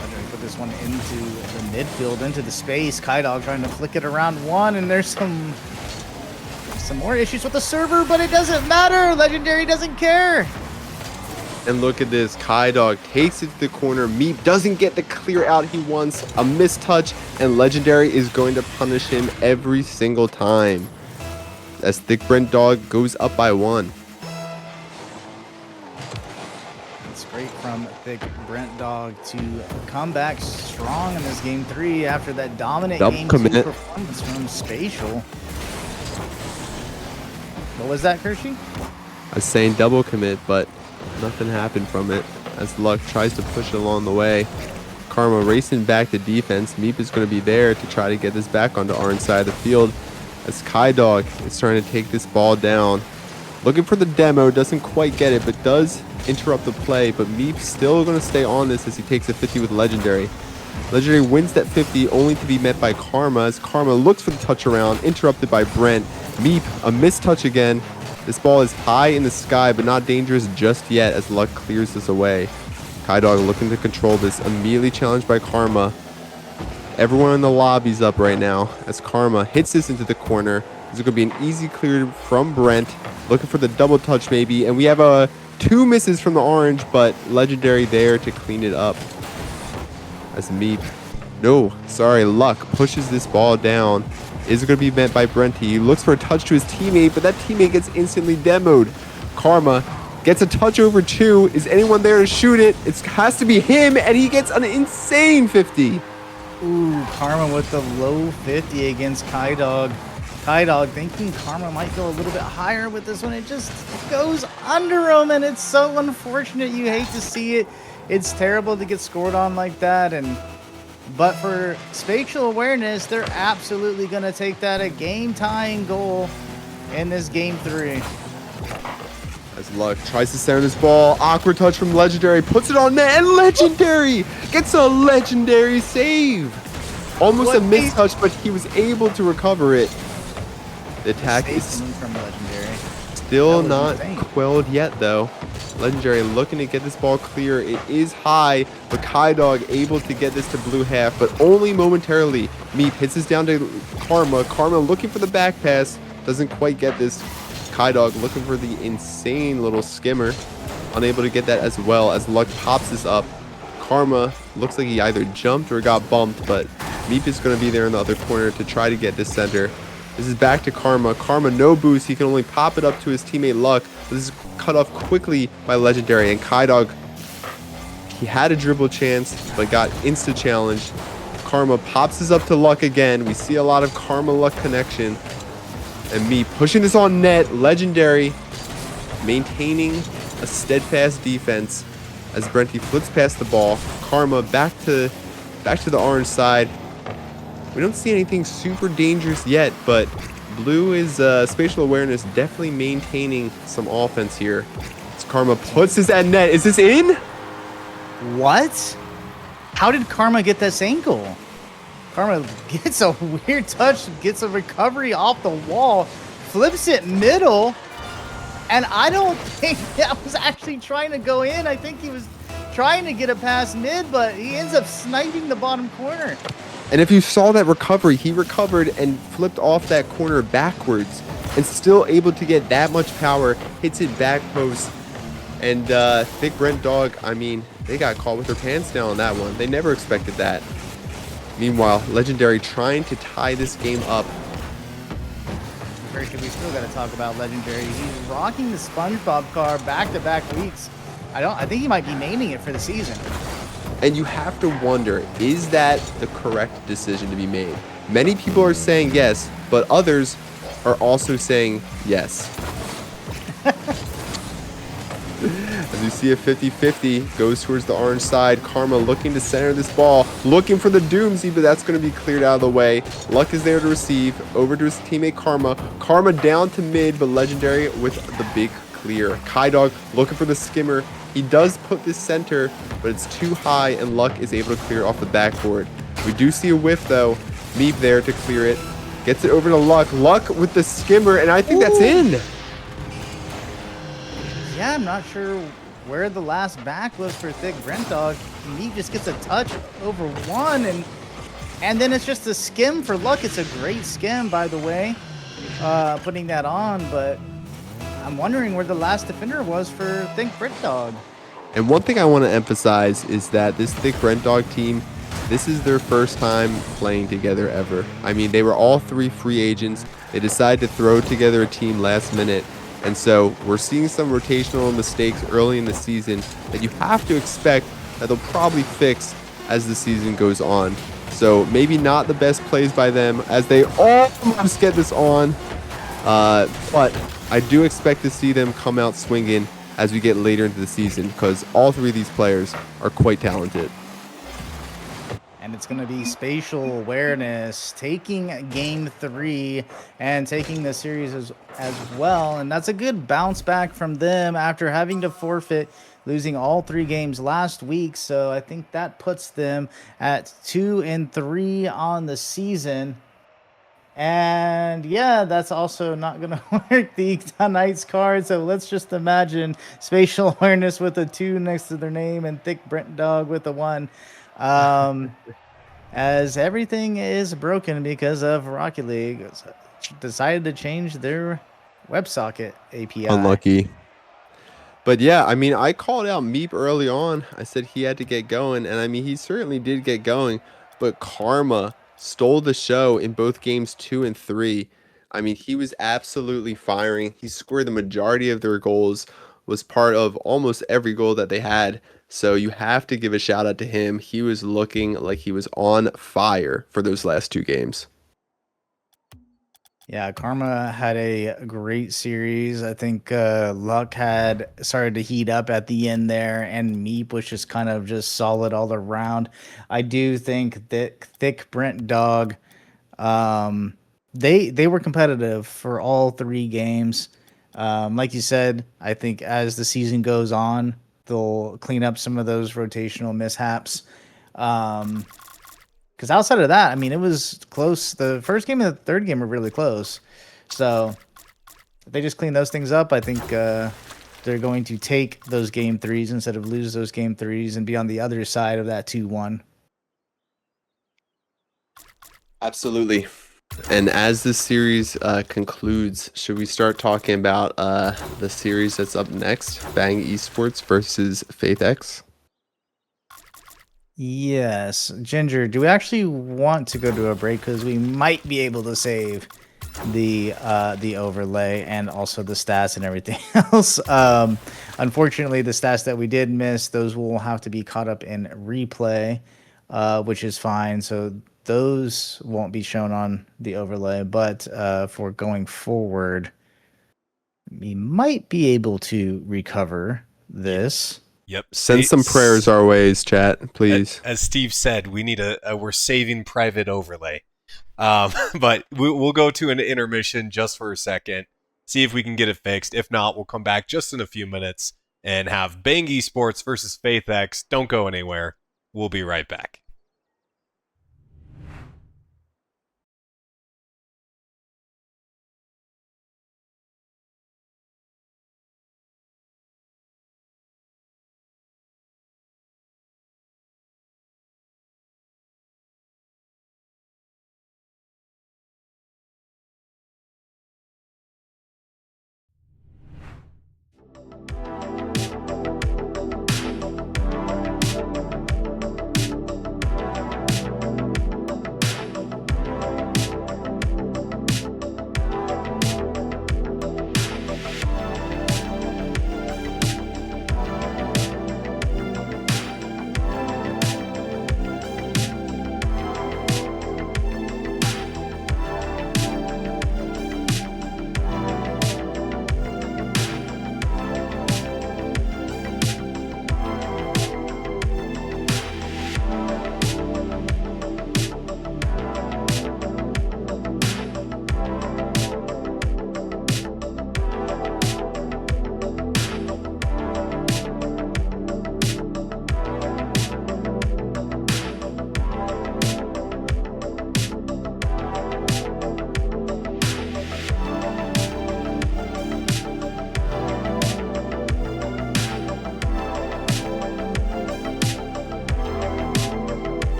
Legendary put this one into the midfield, into the space. Kaidog trying to flick it around one, and there's some more issues with the server, but it doesn't matter. Legendary doesn't care. And look at this, Kaidog takes it to the corner. Meep doesn't get the clear out he wants. A mistouch, and Legendary is going to punish him every single time. As Thick Brent Dog goes up by 1. It's great from Thick Brent Dog to come back strong in this game 3 after that dominant Double game commit. 2 performance from Spatial. What was that, Kershey? I was saying double commit, but nothing happened from it. As Luck tries to push it along the way. Karma racing back to defense. Meep is going to be there to try to get this back onto Orange side of the field. As Kaidog is trying to take this ball down. Looking for the demo, doesn't quite get it, but does interrupt the play. But Meep's still going to stay on this as he takes a 50 with Legendary. Legendary wins that 50, only to be met by Karma, as Karma looks for the touch around, interrupted by Brent. Meep, a missed touch again. This ball is high in the sky, but not dangerous just yet, as Luck clears this away. Kaidog looking to control this, immediately challenged by Karma. Everyone in the lobby's up right now, as Karma hits this into the corner. This is going to be an easy clear from Brent, looking for the double touch maybe, and we have 2 misses from the Orange, but Legendary there to clean it up. As Meep, Luck pushes this ball down. Is going to be met by Brenty. He looks for a touch to his teammate, but that teammate gets instantly demoed. Karma gets a touch over 2. Is anyone there to shoot it? It has to be him, and he gets an insane 50. Ooh, Karma with the low 50 against Kaidog. Kaidog thinking Karma might go a little bit higher with this one. It just goes under him, and it's so unfortunate. You hate to see it. It's terrible to get scored on like that, but for spatial awareness, they're absolutely going to take that a game-tying goal in this game 3. As Luck tries to center this ball, awkward touch from Legendary, puts it on net, and Legendary gets a legendary save. Almost a missed touch, but he was able to recover it. The attack is from Legendary. still That was not insane. quelled yet, though. Legendary looking to get this ball clear. It is high, but Kaidog able to get this to blue half, but only momentarily. Meep hits this down to Karma. Karma looking for the back pass. Doesn't quite get this. Kaidog looking for the insane little skimmer. Unable to get that as well, as Luck pops this up. Karma looks like he either jumped or got bumped, but Meep is going to be there in the other corner to try to get this center. This is back to Karma. Karma no boost. He can only pop it up to his teammate Luck. This is cut off quickly by Legendary, and Kaidog, he had a dribble chance, but got insta-challenged. Karma pops this up to Luck again. We see a lot of Karma-Luck connection. And me pushing this on net. Legendary maintaining a steadfast defense as Brenty flips past the ball. Karma back to the Orange side. We don't see anything super dangerous yet, but Blue is spatial awareness definitely maintaining some offense here. As Karma puts this at net. Is this in? What? How did Karma get this angle? Karma gets a weird touch, gets a recovery off the wall, flips it middle, and I don't think that was actually trying to go in. I think he was trying to get it past mid, but he ends up sniping the bottom corner. And if you saw that recovery, he recovered and flipped off that corner backwards and still able to get that much power, hits it back post. And Thick Brent Dog, I mean, they got caught with their pants down on that one. They never expected that. Meanwhile, Legendary trying to tie this game up. First, we still got to talk about Legendary. He's rocking the SpongeBob car back-to-back weeks. I think he might be naming it for the season. And you have to wonder, is that the correct decision to be made? Many people are saying yes, but others are also saying yes. As you see a 50-50 goes towards the orange side. Karma looking to center this ball, looking for the Doomsy, but that's going to be cleared out of the way. Luck is there to receive, over to his teammate Karma. Karma down to mid, but Legendary with the big clear. Kai Dog looking for the skimmer. He does put this center, but it's too high, and Luck is able to clear off the backboard. We do see a whiff, though. Meep there to clear it. Gets it over to Luck. Luck with the skimmer, and I think that's in. Yeah, I'm not sure where the last back was for Thick Brent Dog. Meep just gets a touch over one, and then it's just a skim for Luck. It's a great skim, by the way, putting that on, but I'm wondering where the last defender was for Thick Brent Dog. And one thing I want to emphasize is that this Thick Brent Dog team, this is their first time playing together ever. I mean, they were all three free agents. They decided to throw together a team last minute. And so we're seeing some rotational mistakes early in the season that you have to expect that they'll probably fix as the season goes on. So maybe not the best plays by them as they almost get this on. But I do expect to see them come out swinging as we get later into the season because all three of these players are quite talented. And it's going to be Spatial Awareness taking game 3 and taking the series as well. And that's a good bounce back from them after having to forfeit, losing all 3 games last week. So I think that puts them at 2-3 on the season. And yeah, that's also not going to work the tonight's card. So let's just imagine Spatial Awareness with a 2 next to their name and Thick Brent Dog with a 1. As everything is broken because of Rocket League decided to change their WebSocket API. Unlucky. But yeah, I mean, I called out Meep early on. I said he had to get going, and I mean, he certainly did get going, but Karma stole the show in both games 2 and 3. I mean, he was absolutely firing. He scored the majority of their goals, was part of almost every goal that they had. So you have to give a shout out to him. He was looking like he was on fire for those last 2 games. Yeah, Karma had a great series. I think Luck had started to heat up at the end there, and Meep was just kind of just solid all around. I do think that Thick Brent Dog, they were competitive for all 3 games. Like you said, I think as the season goes on, they'll clean up some of those rotational mishaps. Because outside of that, I mean, it was close. The first game and the third game were really close. So if they just clean those things up, I think they're going to take those game 3s instead of lose those game 3s and be on the other side of that 2-1. Absolutely. And as this series concludes, should we start talking about the series that's up next? Bang Esports versus FaithX? Yes. Ginger, do we actually want to go to a break? Because we might be able to save the overlay and also the stats and everything else. Unfortunately, the stats that we did miss, those will have to be caught up in replay, which is fine. So those won't be shown on the overlay, but for going forward, we might be able to recover this. Yep. Send some prayers our ways, chat, please. As Steve said, we need we're saving private overlay. But we'll go to an intermission just for a second, see if we can get it fixed. If not, we'll come back just in a few minutes and have Bang Esports versus FaithX. Don't go anywhere. We'll be right back.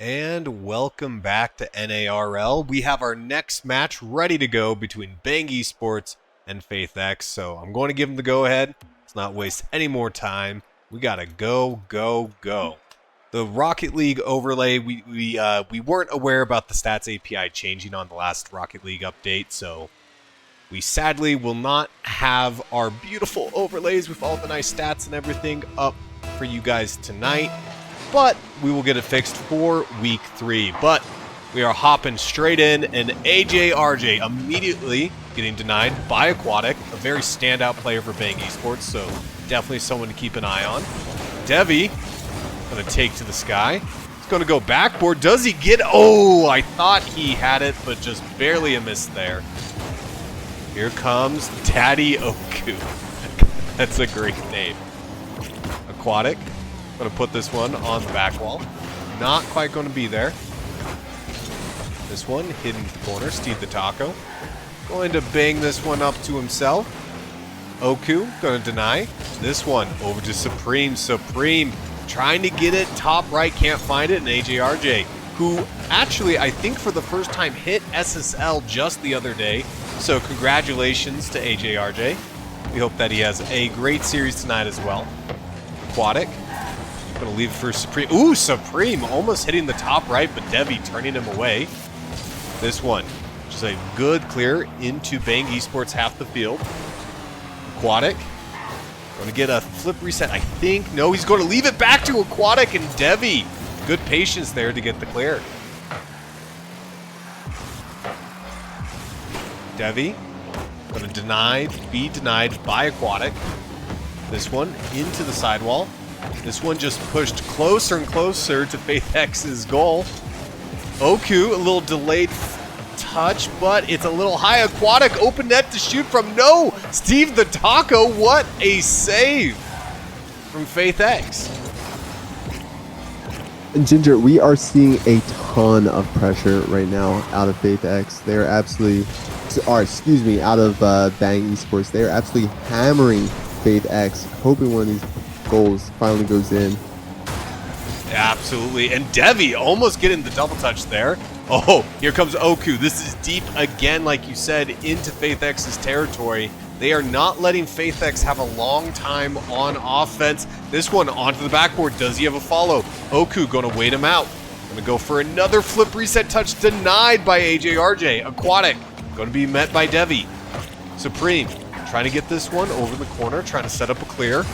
And welcome back to NARL. We have our next match ready to go between Bang Esports and FaithX. So I'm going to give them the go-ahead. Let's not waste any more time. We gotta go, go, go. The Rocket League overlay, we weren't aware about the stats API changing on the last Rocket League update, so we sadly will not have our beautiful overlays with all the nice stats and everything up for you guys tonight. But we will get it fixed for week 3. But we are hopping straight in, and AJRJ immediately getting denied by Aquatic, a very standout player for Bang Esports, so definitely someone to keep an eye on. Devi gonna take to the sky. He's gonna go backboard. Does he get? Oh, I thought he had it, but just barely a miss there. Here comes Daddy Oku. That's a great name. Aquatic. Gonna put this one on the back wall. Not quite gonna be there. This one, hidden corner, Steve the Taco. Going to bang this one up to himself. Oku, gonna deny. This one, over to Supreme. Supreme, trying to get it, top right, can't find it. And AJRJ, who actually, I think for the first time, hit SSL just the other day. So congratulations to AJRJ. We hope that he has a great series tonight as well. Aquatic. Gonna leave it for Supreme. Ooh, Supreme almost hitting the top right, but Devi turning him away. This one, just a good clear into Bang Esports half the field. Aquatic, gonna get a flip reset, I think. No, he's gonna leave it back to Aquatic and Devi. Good patience there to get the clear. Devi, gonna be denied by Aquatic. This one into the sidewall. This one just pushed closer and closer to FaithX's goal. Oku, a little delayed touch, but it's a little high. Aquatic, open net to shoot from. No! Steve the Taco, what a save from FaithX. And Ginger, we are seeing a ton of pressure right now out of FaithX. They're absolutely, or excuse me, out of Bang Esports. They're absolutely hammering FaithX, hoping one of these goals finally goes in. Absolutely, and Devi almost getting the double touch there. Oh, here comes Oku. This is deep again, like you said, into FaithX's territory. They are not letting FaithX have a long time on offense. This one onto the backboard. Does he have a follow? Oku gonna wait him out. Gonna go for another flip reset touch, denied by AJRJ. Aquatic gonna be met by Devi. Supreme trying to get this one over the corner, trying to set up a clear.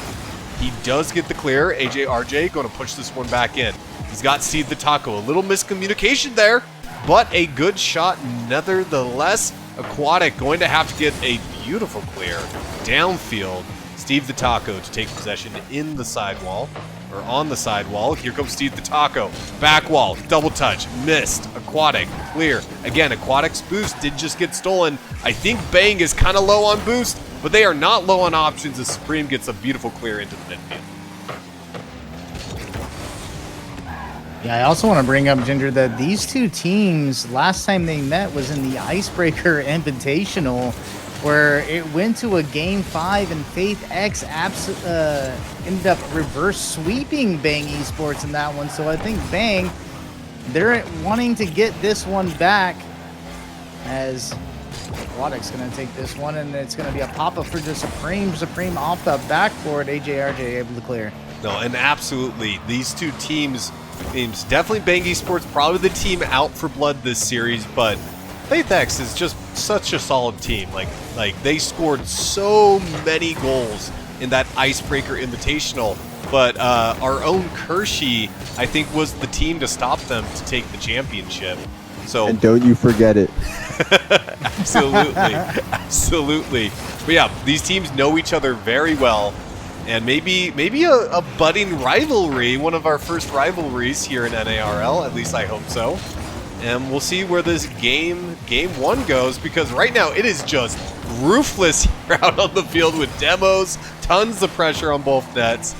He does get the clear. AJRJ going to push this one back in. He's got Steve the Taco. A little miscommunication there, but a good shot nevertheless. Aquatic going to have to get a beautiful clear downfield. Steve the Taco to take possession in the sidewall, or on the sidewall. Here comes Steve the Taco. Back wall, double touch, missed. Aquatic, clear. Again, Aquatic's boost did just get stolen. I think Bang is kind of low on boost, but they are not low on options as Supreme gets a beautiful clear into the midfield. Yeah, I also want to bring up, Ginger, that these two teams, last time they met was in the Icebreaker Invitational, where it went to a Game 5 and FaithX ended up reverse sweeping Bang Esports in that one. So I think Bang, they're wanting to get this one back, as Aquatic's going to take this one, and it's going to be a pop-up for the Supreme. Supreme off the backboard. AJRJ able to clear. No, and absolutely, these two teams definitely Bang Esports, probably the team out for blood this series, but FaithX is just such a solid team. Like they scored so many goals in that Icebreaker Invitational, but our own Kershey, I think, was the team to stop them to take the championship. So, and don't you forget it. Absolutely, absolutely. But yeah, these teams know each other very well, and maybe a budding rivalry, one of our first rivalries here in NARL. At least I hope so. And we'll see where this game 1 goes, because right now it is just ruthless here out on the field with demos, tons of pressure on both nets.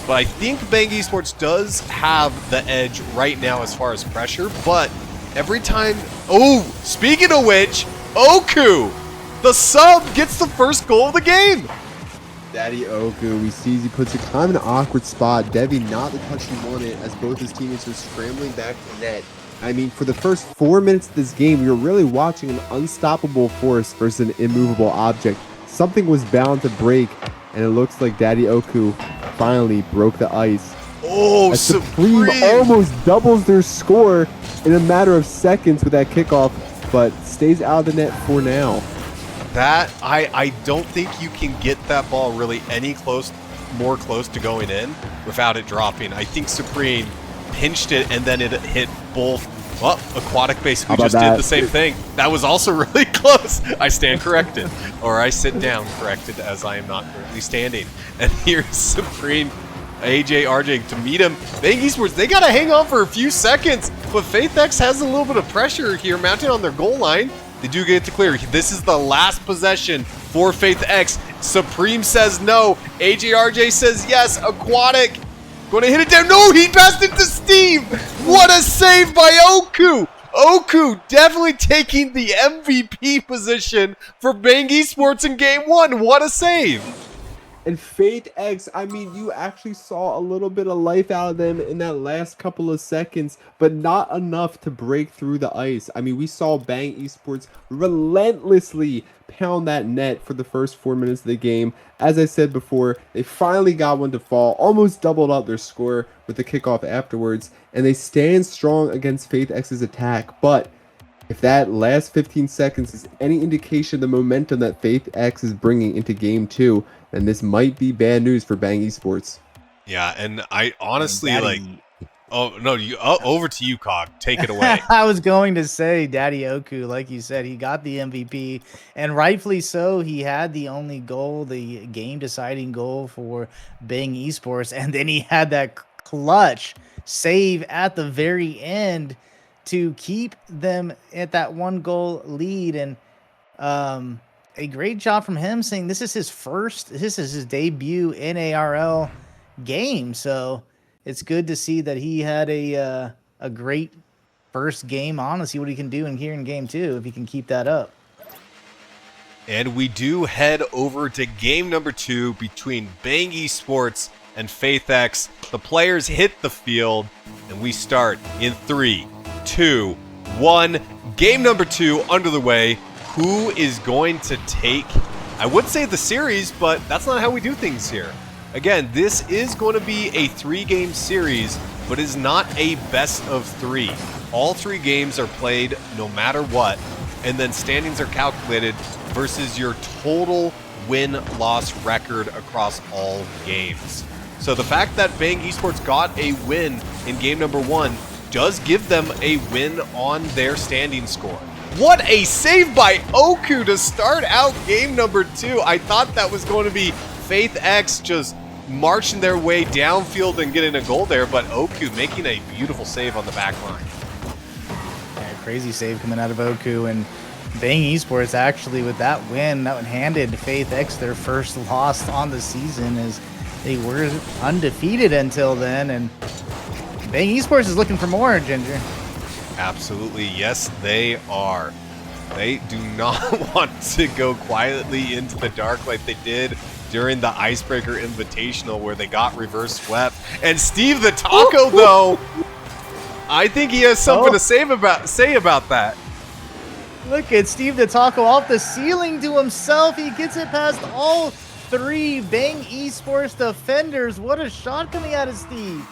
But I think Bang Esports does have the edge right now as far as pressure, but every time... Oh, speaking of which, Oku, the sub, gets the first goal of the game. Daddy Oku, we see he puts it kind of in an awkward spot. Devi not the touch he wanted as both his teammates were scrambling back to net. I mean, for the first 4 minutes of this game, we were really watching an unstoppable force versus an immovable object. Something was bound to break, and it looks like Daddy Oku finally broke the ice. Oh, as Supreme almost doubles their score in a matter of seconds with that kickoff, but stays out of the net for now. That, I don't think you can get that ball really any more close to going in without it dropping. I think Supreme pinched it and then it hit both. Well, Aquatic basically just did the same thing. That was also really close. I stand corrected. Or I sit down corrected, as I am not currently standing. And here's Supreme, AJ, RJ to meet him. Bang Esports, they got to hang on for a few seconds. But FaithX has a little bit of pressure here mounted on their goal line. They do get to clear. This is the last possession for FaithX. Supreme says no. AJ, RJ says yes. Aquatic going to hit it down. No, he passed it to Steve. What a save by Oku. Oku definitely taking the MVP position for Bang Esports in game 1. What a save. And FaithX, I mean, you actually saw a little bit of life out of them in that last couple of seconds, but not enough to break through the ice. I mean, we saw Bang Esports relentlessly pound that net for the first 4 minutes of the game. As I said before, they finally got one to fall, almost doubled up their score with the kickoff afterwards, and they stand strong against FaithX's attack. But if that last 15 seconds is any indication of the momentum that FaithX is bringing into game 2, then this might be bad news for Bang Esports. Yeah, and I honestly oh no, over to you, Cog. Take it away. I was going to say Daddy Oku, like you said, he got the MVP, and rightfully so. He had the only goal, the game-deciding goal for Bang Esports, and then he had that clutch save at the very end to keep them at that 1-goal lead. And a great job from him, saying this is his debut in NARL game. So it's good to see that he had a great first game on to see what he can do in game 2 if he can keep that up. And we do head over to game number 2 between Bang Esports and FaithX. The players hit the field, and we start in 3, 2, 1. Game number 2 under the way. Who is going to take, I would say the series, but that's not how we do things here. Again, this is going to be a 3-game series, but is not a best of 3. All 3 games are played no matter what, and then standings are calculated versus your total win-loss record across all games. So the fact that Bang Esports got a win in game number 1 does give them a win on their standing score. What a save by Oku to start out game number 2. I thought that was going to be FaithX just marching their way downfield and getting a goal there, but Oku making a beautiful save on the back line. Yeah, crazy save coming out of Oku, and Bang Esports actually with that win, that handed FaithX their first loss on the season, as they were undefeated until then, and Bang Esports is looking for more, Ginger. Absolutely, yes, they are. They do not want to go quietly into the dark like they did during the Icebreaker Invitational, where they got reverse swept. And Steve the Taco, though, I think he has something to say about that. Look at Steve the Taco off the ceiling to himself. He gets it past all 3 Bang Esports defenders. What a shot coming out of Steve.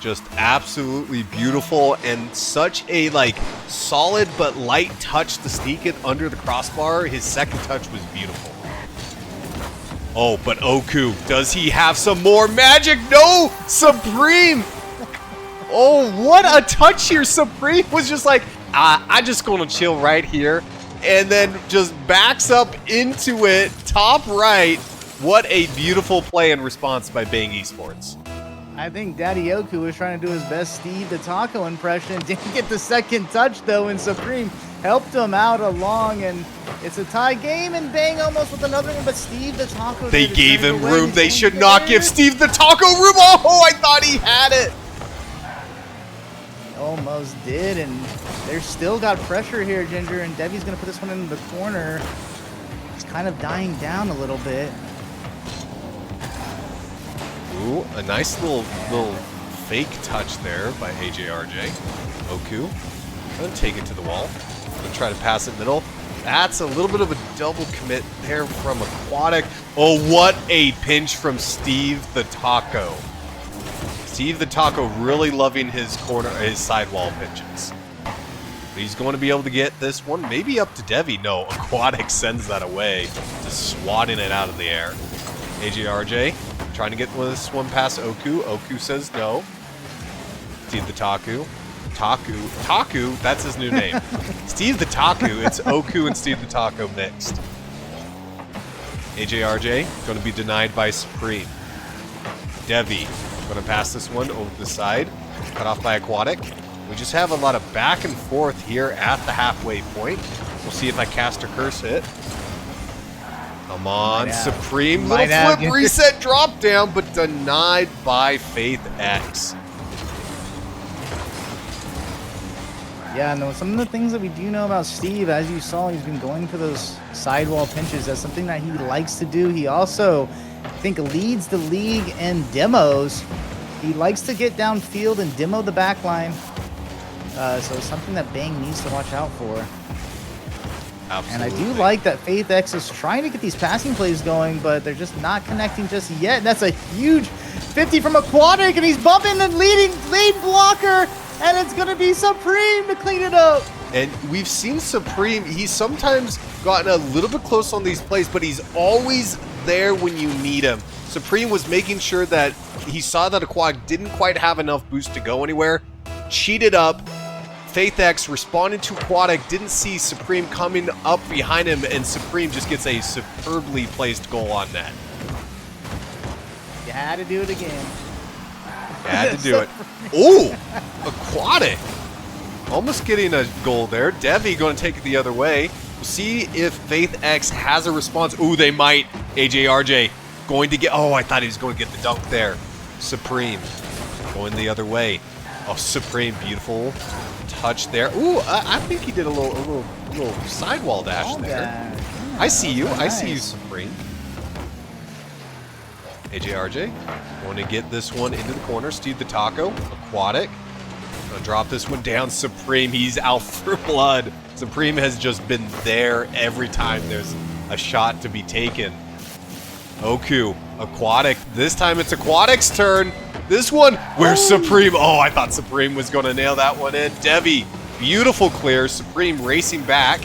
Just absolutely beautiful, and such a solid but light touch to sneak it under the crossbar. His second touch was beautiful. Oh, but Oku, does he have some more magic? No, Supreme. Oh, what a touch here. Supreme was just like, I just gonna chill right here, and then just backs up into it, top right. What a beautiful play and response by Bang Esports. I think Daddy Oku was trying to do his best Steve the Taco impression. Didn't get the second touch, though, and Supreme helped him out along, and it's a tie game, and Bang almost with another one, but Steve the Taco... They gave him room. They should not give Steve the Taco room. Oh, I thought he had it. Almost did, and they're still got pressure here, Ginger, and Debbie's going to put this one in the corner. It's kind of dying down a little bit. Ooh, a nice little fake touch there by AJRJ. Oku, gonna take it to the wall. Gonna try to pass it middle. That's a little bit of a double commit there from Aquatic. Oh, what a pinch from Steve the Taco. Steve the Taco really loving his sidewall pinches. He's going to be able to get this one, maybe up to Devi. No, Aquatic sends that away, just swatting it out of the air. AJRJ trying to get this one past Oku. Oku says no. Steve the Taku. Taku, that's his new name. Steve the Taku, it's Oku and Steve the Taco mixed. AJRJ going to be denied by Supreme. Devi going to pass this one over the side. Cut off by Aquatic. We just have a lot of back and forth here at the halfway point. We'll see if I cast a curse hit. Come on, Supreme. Little flip reset drop down, but denied by Faith X. Yeah, no, some of the things that we do know about Steve, as you saw, he's been going for those sidewall pinches. That's something that he likes to do. He also, I think, leads the league in demos. He likes to get downfield and demo the back line. So it's something that Bang needs to watch out for. Absolutely. And I do like that Faith X is trying to get these passing plays going, but they're just not connecting just yet. And that's a huge 50 from Aquatic, and he's bumping the lead blocker, and it's going to be Supreme to clean it up. And we've seen Supreme, he's sometimes gotten a little bit close on these plays, but he's always there when you need him. Supreme was making sure that he saw that Aquatic didn't quite have enough boost to go anywhere, cheated up. Faith X responded to Aquatic, didn't see Supreme coming up behind him, and Supreme just gets a superbly placed goal on net. You had to do it again. Had to do it. Ooh, Aquatic. Almost getting a goal there. Devi going to take it the other way. We'll see if Faith X has a response. Ooh, they might. AJRJ going to get... Oh, I thought he was going to get the dunk there. Supreme going the other way. Oh, Supreme, beautiful touch there. Ooh, I think he did a little sidewall dash there. I see you. I see you, Supreme. AJRJ going to get this one into the corner. Steve the Taco, Aquatic. Going to drop this one down. Supreme, he's out for blood. Supreme has just been there every time there's a shot to be taken. Oku, Aquatic. This time it's Aquatic's turn. This one, where's Supreme? Oh, I thought Supreme was going to nail that one in. Devi, beautiful clear. Supreme racing back.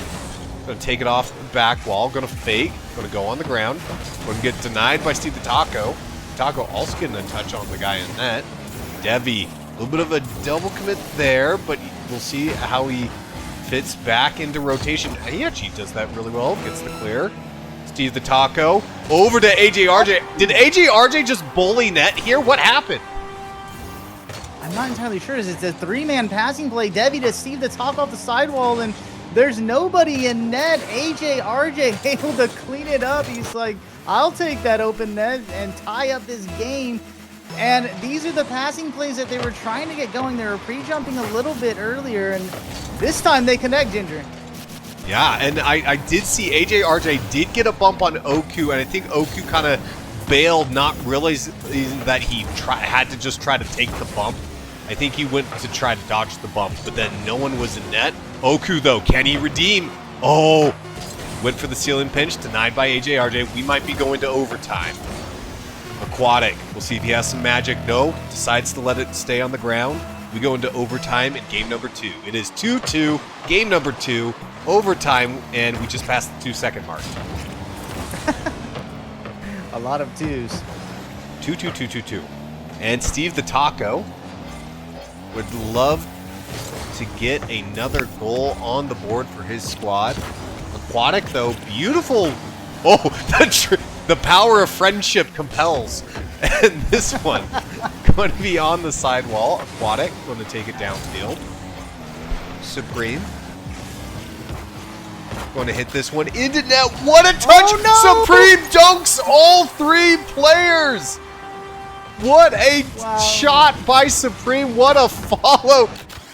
Going to take it off the back wall. Going to fake. Going to go on the ground. Going to get denied by Steve the Taco. Taco also getting a touch on the guy in net. Devi, a little bit of a double commit there, but we'll see how he fits back into rotation. He actually does that really well. Gets the clear. Steve the Taco over to AJRJ. Did AJRJ just bully net here? What happened? I'm not entirely sure. It's a three-man passing play. Devi to Steve the Taco off the sidewall, and there's nobody in net. AJRJ able to clean it up. He's like, I'll take that open net and tie up this game. And these are the passing plays that they were trying to get going. They were pre-jumping a little bit earlier, and this time they connect, Ginger. Yeah, and I did see AJRJ did get a bump on Oku, and I think Oku kind of bailed, not realizing that he had to just try to take the bump. I think he went to try to dodge the bump, but then no one was in net. Oku, though, can he redeem? Oh, went for the ceiling pinch, denied by AJRJ. We might be going to overtime. Aquatic, we'll see if he has some magic. No, decides to let it stay on the ground. We go into overtime in game number 2. It is 2-2, game number 2. Overtime, and we just passed the 2-second mark. A lot of twos. 2-2-2-2-2. And Steve the Taco would love to get another goal on the board for his squad. Aquatic, though, beautiful. Oh, the power of friendship compels. And this one going to be on the sidewall. Aquatic going to take it downfield. Supreme going to hit this one into net. What a touch! Oh, no! Supreme dunks all 3 players. What a shot by Supreme. What a follow.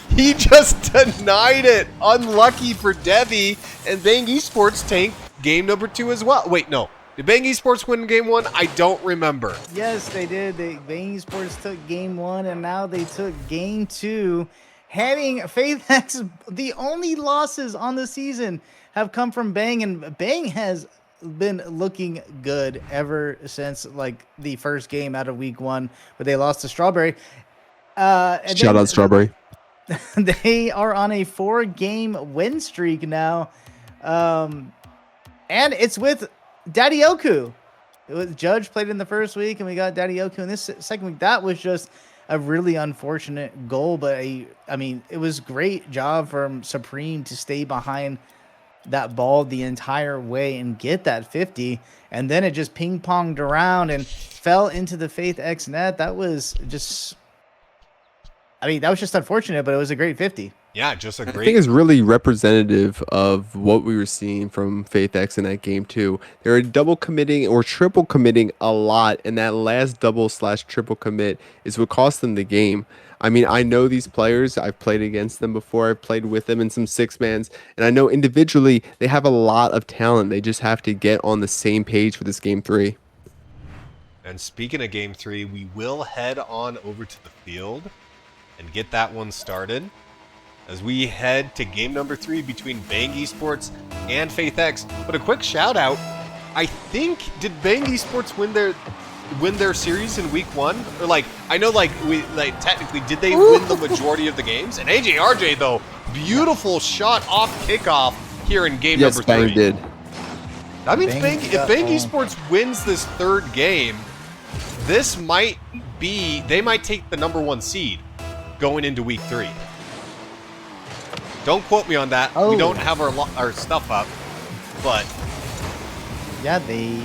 He just denied it. Unlucky for Devi. And Bang Esports tank game number 2 as well. Wait, no. Did Bang Esports win game 1? I don't remember. Yes, they did. Bang Esports took game 1, and now they took game 2. Having Faith X, the only losses on the season have come from Bang, and Bang has been looking good ever since like the first game out of week 1, but they lost to Strawberry. Shout out Strawberry. They are on a 4-game win streak now, and it's with Daddy Oku. It was Judge played in the first week, and we got Daddy Oku in this second week. That was just a really unfortunate goal, but I mean, it was great job from Supreme to stay behind that ball the entire way and get that 50, and then it just ping-ponged around and fell into the Faith X net. That was just, I mean, that was just unfortunate, but it was a great 50. Yeah, just a I great. think it's really representative of what we were seeing from Faith X in that game too. They were double committing or triple committing a lot, and that last double/triple commit is what cost them the game. I mean, I know these players. I've played against them before. I've played with them in some 6-mans, and I know individually they have a lot of talent. They just have to get on the same page for this game 3. And speaking of game 3, we will head on over to the field and get that one started as we head to game number 3 between Bang Esports and Faith X. But a quick shout out, I think, did Bang Esports win their series in week 1? Or like, I know technically, did they win the majority of the games? And AJRJ though, beautiful shot off kickoff here in game number 3. Yes, Bang did. That means if Bang home. Esports wins this 3rd game, this might be, they might take the number 1 seed going into week 3. Don't quote me on that. Oh. We don't have our stuff up, but Yeah, they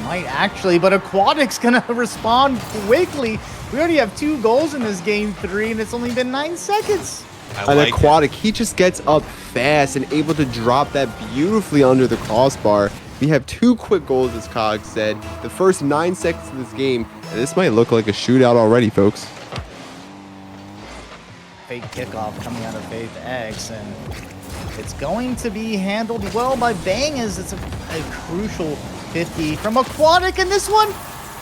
might actually, but Aquatic's gonna respond quickly. We already have 2 goals in this game 3, and it's only been 9 seconds. I An like Aquatic, he just gets up fast and able to drop that beautifully under the crossbar. We have 2 quick goals, as Cog said. The first 9 seconds of this game, and this might look like a shootout already, folks. Fake kickoff coming out of Faith X, and it's going to be handled well by Bang, as it's a crucial 50 from Aquatic, and this one,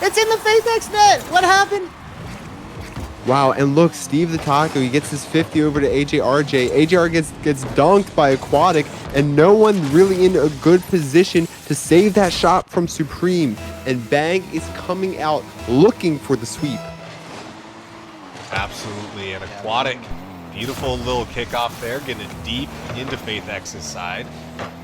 it's in the Faith X net. What happened? Wow, and look, Steve the Taco, he gets his 50 over to AJRJ. AJR gets dunked by Aquatic, and no one really in a good position to save that shot from Supreme. And Bang is coming out looking for the sweep. absolutely an Aquatic. Beautiful little kickoff there, getting it deep into Faith X's side.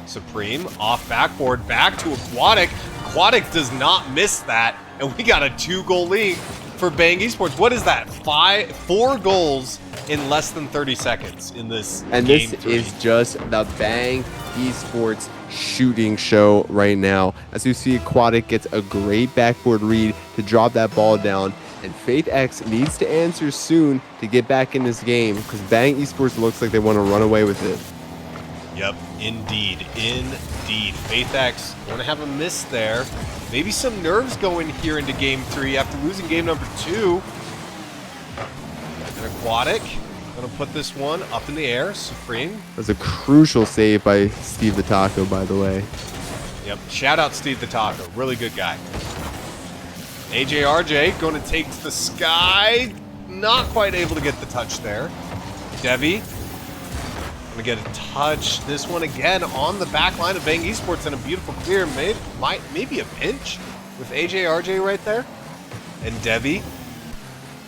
Supreme off backboard, back to Aquatic. Aquatic does not miss that, and we got a 2-goal lead for Bang Esports. What is that? 4 goals in less than 30 seconds in this And game this 3. is just the Bang Esports shooting show right now. As you see, Aquatic gets a great backboard read to drop that ball down. And Faith X needs to answer soon to get back in this game, because Bang Esports looks like they want to run away with it. Yep, indeed. Faith X going to have a miss there. Maybe some nerves going here into game 3 after losing game number 2. And Aquatic going to put this one up in the air. Supreme. That's a crucial save by Steve the Taco, by the way. Yep, shout out Steve the Taco. Really good guy. AJRJ going to take to the sky. Not quite able to get the touch there. Devi going to get a touch. This one again on the back line of Bang Esports, and a beautiful clear. Maybe a pinch with AJRJ right there. And Devi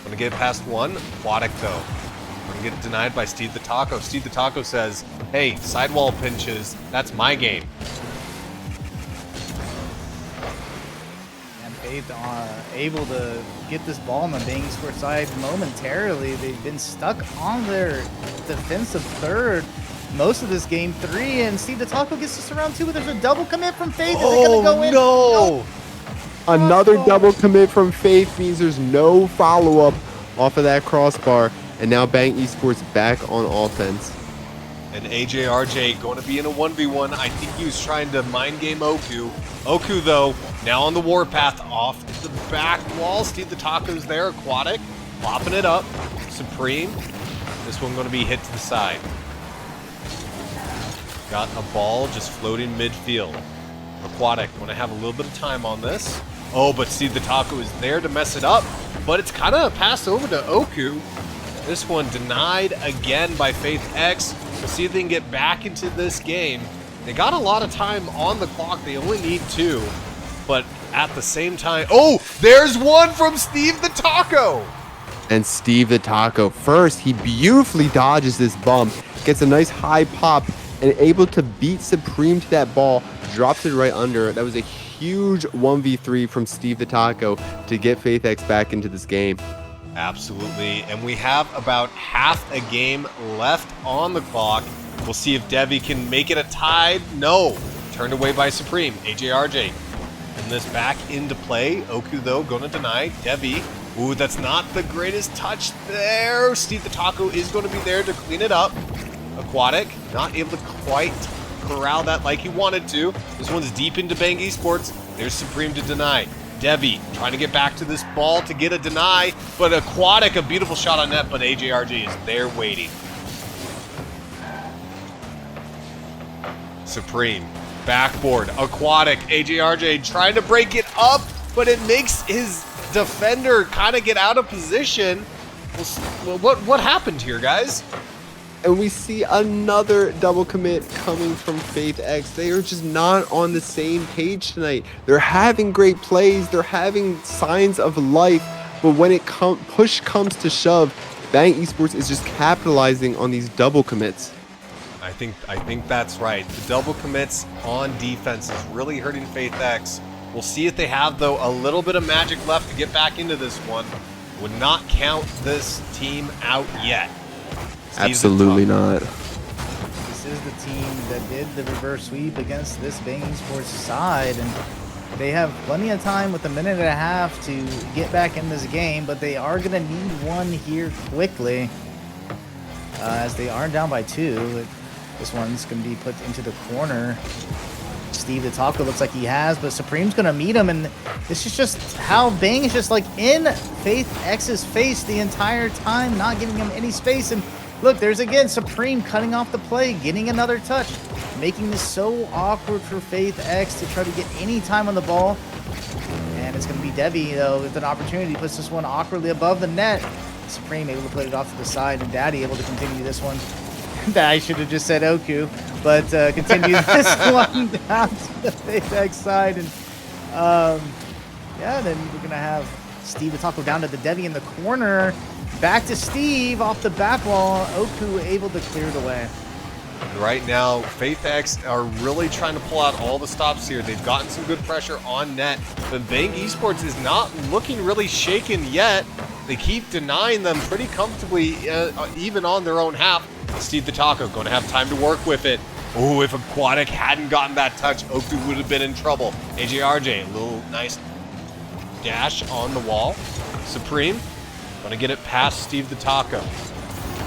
going to get past one. Aquatic though. Going to get denied by Steve the Taco. Steve the Taco says, hey, sidewall pinches, that's my game. Faith able to get this ball on the Bang Esports side momentarily. They've been stuck on their defensive third most of this game 3, and Steve the Taco gets us around 2, but there's a double commit from Faith. Is it gonna go in? No! Another double commit from Faith means there's no follow-up off of that crossbar, and now Bang Esports back on offense. And AJRJ going to be in a 1v1. I think he was trying to mind game Oku. Oku, though, now on the warpath off the back wall. Steve the Taco's there. Aquatic, popping it up. Supreme. This one going to be hit to the side. Got a ball just floating midfield. Aquatic going to have a little bit of time on this. Oh, but Steve the Taco is there to mess it up, but it's kind of passed over to Oku. This one denied again by Faith X. We'll see if they can get back into this game. They got a lot of time on the clock. They only need 2, but at the same time, oh, there's one from Steve the Taco. And Steve the Taco, first, he beautifully dodges this bump, gets a nice high pop, and able to beat Supreme to that ball, drops it right under. That was a huge 1v3 from Steve the Taco to get Faith X back into this game. Absolutely, and we have about half a game left on the clock. We'll see if Devi can make it a tie. No, turned away by Supreme. AJRJ. And this back into play. Oku, though, going to deny. Devi. Ooh, that's not the greatest touch there. Steve the Taco is going to be there to clean it up. Aquatic, not able to quite corral that like he wanted to. This one's deep into Bang Esports. There's Supreme to deny. Devi trying to get back to this ball to get a deny, but Aquatic, a beautiful shot on net, but AJRJ is there waiting. Supreme, backboard, Aquatic, AJRJ trying to break it up, but it makes his defender kind of get out of position. Well, what happened here, guys? And we see another double commit coming from Faith X. They are just not on the same page tonight. They're having great plays. They're having signs of life. But when it push comes to shove, Bang Esports is just capitalizing on these double commits. I think that's right. The double commits on defense is really hurting Faith X. We'll see if they have, though, a little bit of magic left to get back into this one. Would not count this team out yet. Absolutely not. This is the team that did the reverse sweep against this Bang Esports side, and they have plenty of time with a minute and a half to get back in this game, but they are going to need one here quickly, as they are down by 2. This one's going to be put into the corner. Steve the Taco looks like he has, but Supreme's going to meet him, and this is just how Bang is just like in Faith X's face the entire time, not giving him any space. And look, there's again Supreme cutting off the play, getting another touch, making this so awkward for Faith X to try to get any time on the ball. And it's going to be Devi, though, with an opportunity. Puts this one awkwardly above the net. Supreme able to put it off to the side, and Daddy able to continue this one. I should have just said Oku, but continue this one down to the Faith X side. And yeah, then we're going to have Steve the Taco down to the Devi in the corner. Back to Steve off the back wall. Oku able to clear it away. Right now, Faith X are really trying to pull out all the stops here. They've gotten some good pressure on net, but Bang Esports is not looking really shaken yet. They keep denying them pretty comfortably, even on their own half. Steve the Taco going to have time to work with it. Oh, if Aquatic hadn't gotten that touch, Oku would have been in trouble. AJRJ, a little nice dash on the wall. Supreme, going to get it past Steve the Taco.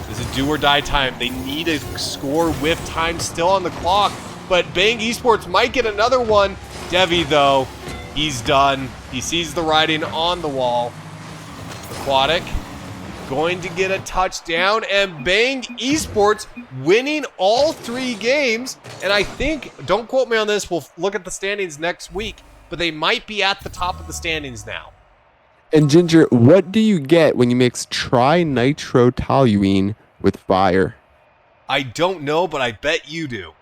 This is do or die time. They need a score with time still on the clock, but Bang Esports might get another one. Devi, though, he's done. He sees the writing on the wall. Aquatic going to get a touchdown, and Bang Esports winning all 3 games. And I think, don't quote me on this, we'll look at the standings next week, but they might be at the top of the standings now. And Ginger, what do you get when you mix trinitrotoluene with fire? I don't know, but I bet you do.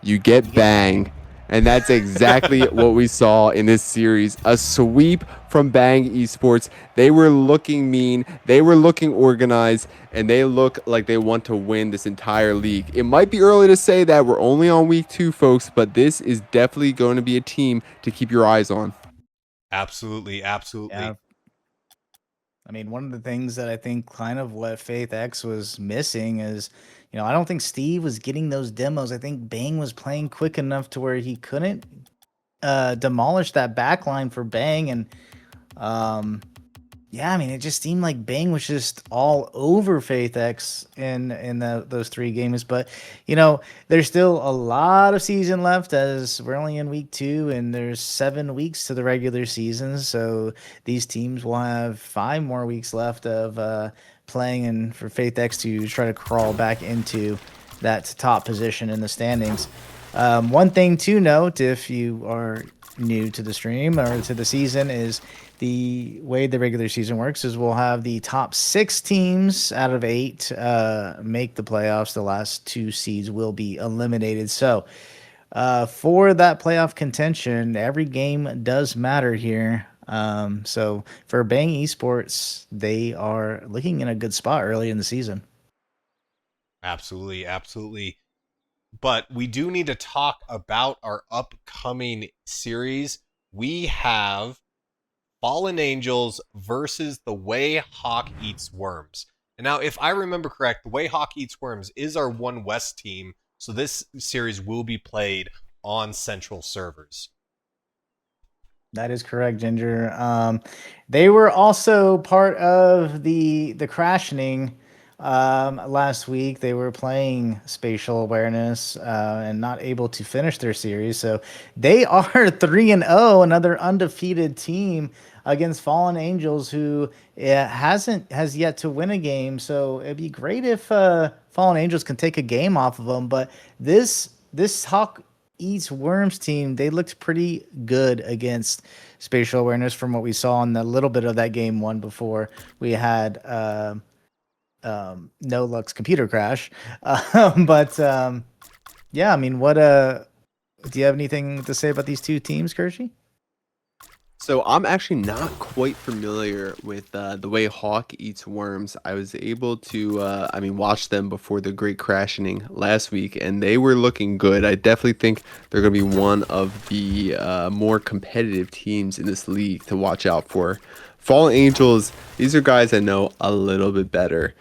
You get Bang. And that's exactly what we saw in this series. A sweep from Bang Esports. They were looking mean. They were looking organized. And they look like they want to win this entire league. It might be early to say that. We're only on week 2, folks. But this is definitely going to be a team to keep your eyes on. Absolutely, absolutely. Yeah. I mean, one of the things that I think kind of what Faith X was missing is, you know, I don't think Steve was getting those demos. I think Bang was playing quick enough to where he couldn't demolish that back line for Bang. And yeah, I mean, it just seemed like Bang was just all over Faith X in those 3 games. But, you know, there's still a lot of season left, as we're only in week 2 and there's 7 weeks to the regular season. So these teams will have 5 more weeks left of playing, and for Faith X to try to crawl back into that top position in the standings. One thing to note, if you are new to the stream or to the season, is the way the regular season works is we'll have the top 6 teams out of 8 make the playoffs. The last 2 seeds will be eliminated. So for that playoff contention, every game does matter here. So for Bang Esports, they are looking in a good spot early in the season. Absolutely, absolutely. But we do need to talk about our upcoming series. We have Fallen Angels versus The Way Hawk Eats Worms. And now, if I remember correct, The Way Hawk Eats Worms is our One West team, so this series will be played on Central servers. That is correct, Ginger. They were also part of the crashing last week. They were playing Spatial Awareness and not able to finish their series. So they are 3-0, another undefeated team against Fallen Angels, who has yet to win a game. So it'd be great if Fallen Angels can take a game off of them. But this Hawk Eats Worms team, they looked pretty good against Spatial Awareness from what we saw in the little bit of that game one before we had No Luck's computer crash. Yeah, I mean, what do you have anything to say about these two teams, Kershey? So I'm actually not quite familiar with the way Hawk Eats Worms. I was able to, watch them before the Great Crashing last week, and they were looking good. I definitely think they're going to be one of the more competitive teams in this league to watch out for. Fallen Angels, these are guys I know a little bit better.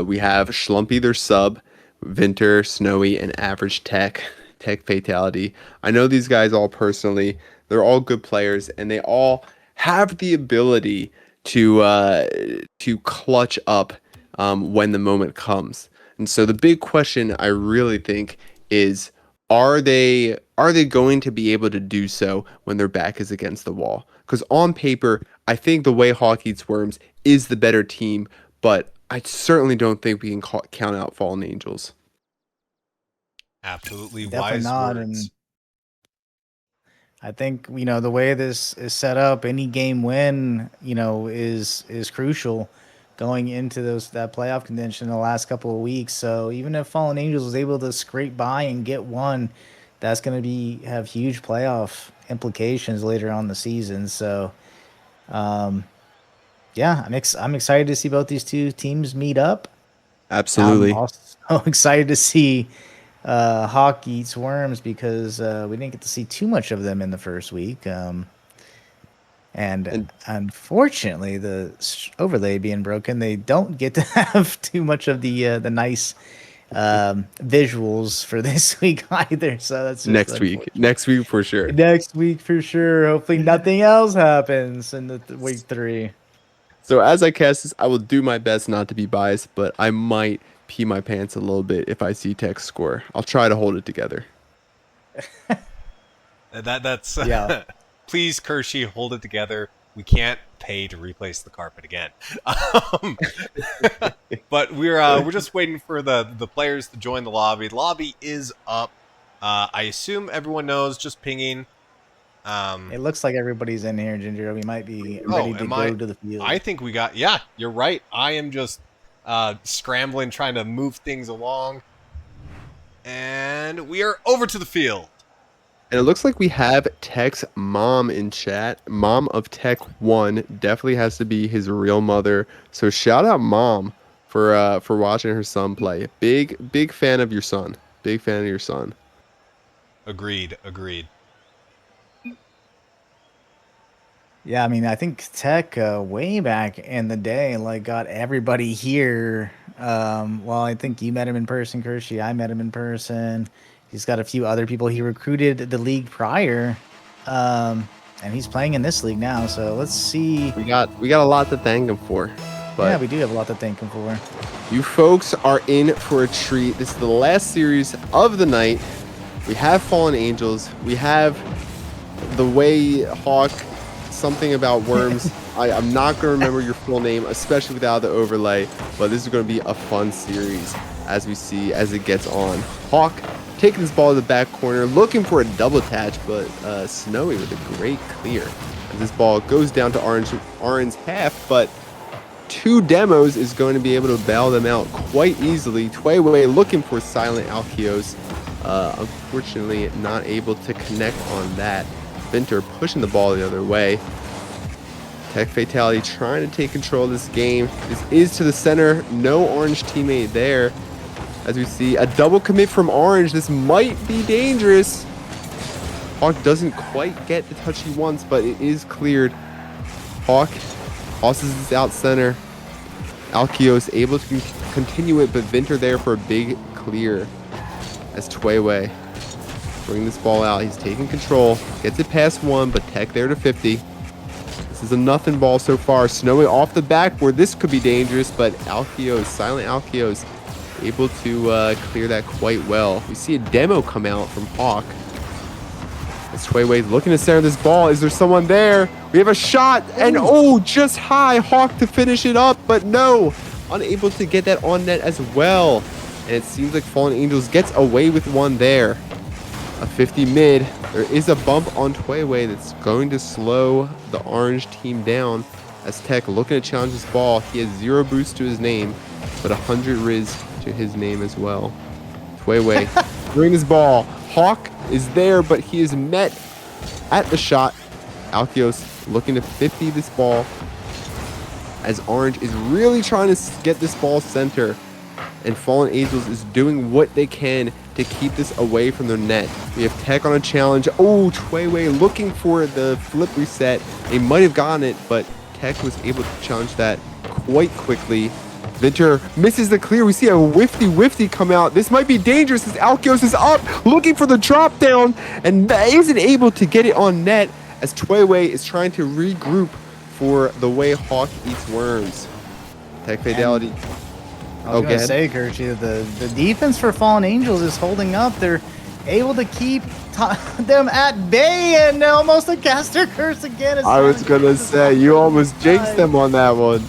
We have Schlumpy, their sub, Vinter, Snowy, and Average Tech Fatality. I know these guys all personally. They're all good players, and they all have the ability to clutch up when the moment comes. And so the big question I really think is, are they going to be able to do so when their back is against the wall? Because on paper, I think the way Hawk Eats Worms is the better team, but I certainly don't think we can count out Fallen Angels. Absolutely Definitely wise not, words. and I think, the way this is set up, any game win, is crucial going into that playoff contention in the last couple of weeks. So even if Fallen Angels was able to scrape by and get one, that's going to have huge playoff implications later on in the season. So, yeah, I'm excited to see both these two teams meet up. I'm Absolutely. also excited to see Hawk Eats Worms because we didn't get to see too much of them in the first week. And And unfortunately, the overlay being broken, they don't get to have too much of the nice visuals for this week either. So that's just next week for sure. next week for sure. Hopefully, nothing else happens in the week 3. So as I cast this, I will do my best not to be biased, but I might pee my pants a little bit if I see Tech's score. I'll try to hold it together. That's Yeah. Please, Kershey, hold it together. We can't pay to replace the carpet again. But we're just waiting for the players to join the lobby. The lobby is up. I assume everyone knows. Just pinging. It looks like everybody's in here, Ginger. We might be ready to go to the field. I think we got. Yeah, you're right. I am just scrambling, trying to move things along, and we are over to the field. And it looks like we have Tech's mom in chat. Mom of Tech 1 definitely has to be his real mother. So shout out mom for watching her son play. Big fan of your son. Big fan of your son. Agreed. Yeah, I mean, I think Tech way back in the day, got everybody here. Well, I think you met him in person, Kershey. I met him in person. He's got a few other people he recruited the league prior, and he's playing in this league now. So let's see. We got a lot to thank him for. But Yeah, we do have a lot to thank him for. you folks are in for a treat. This is the last series of the night. We have Fallen Angels. We have the way Hawk, something about worms. I'm not going to remember your full name, especially without the overlay, but this is going to be a fun series as we see as it gets on. Hawk taking this ball to the back corner, looking for a double touch, but Snowy with a great clear. As this ball goes down to Orange's half, but 2 demos is going to be able to bail them out quite easily. Tweway looking for Silent Alkios. Unfortunately, not able to connect on that. Vinter pushing the ball the other way. Tech Fatality trying to take control of this game. This is to the center. No Orange teammate there. As we see a double commit from Orange. This might be dangerous. Hawk doesn't quite get the touch he wants, but it is cleared. Hawk tosses this out center. Alkios able to continue it, but Vinter there for a big clear. As Tweway bring this ball out. He's taking control. Gets it past 1, but Tech there to 50. This is a nothing ball so far. Snowy off the backboard. This could be dangerous, but Alkios, Silent Alkios, able to clear that quite well. We see a demo come out from Hawk. As Tweway looking to center this ball. Is there someone there? We have a shot, and oh, just high. Hawk to finish it up, but no. Unable to get that on net as well. And it seems like Fallen Angels gets away with one there. A 50 mid. There is a bump on Tweway that's going to slow the Orange team down. As Tech looking to challenge this ball. He has 0 boost to his name, but 100 Riz to his name as well. Tweway bring this ball. Hawk is there, but he is met at the shot. Alkios looking to 50 this ball. As Orange is really trying to get this ball center. And Fallen Angels is doing what they can to keep this away from their net. We have Tech on a challenge. Oh, Tweway looking for the flip reset. They might have gotten it, but Tech was able to challenge that quite quickly. Vinter misses the clear. We see a whifty come out. This might be dangerous as Alkios is up, looking for the drop down, and isn't able to get it on net as Tweway is trying to regroup for the way Hawk eats worms. Tech Fatality. I was going to say, Kerchie, the defense for Fallen Angels is holding up. They're able to keep them at bay, and almost a caster curse again. I was going to say, you almost jinxed them on that one.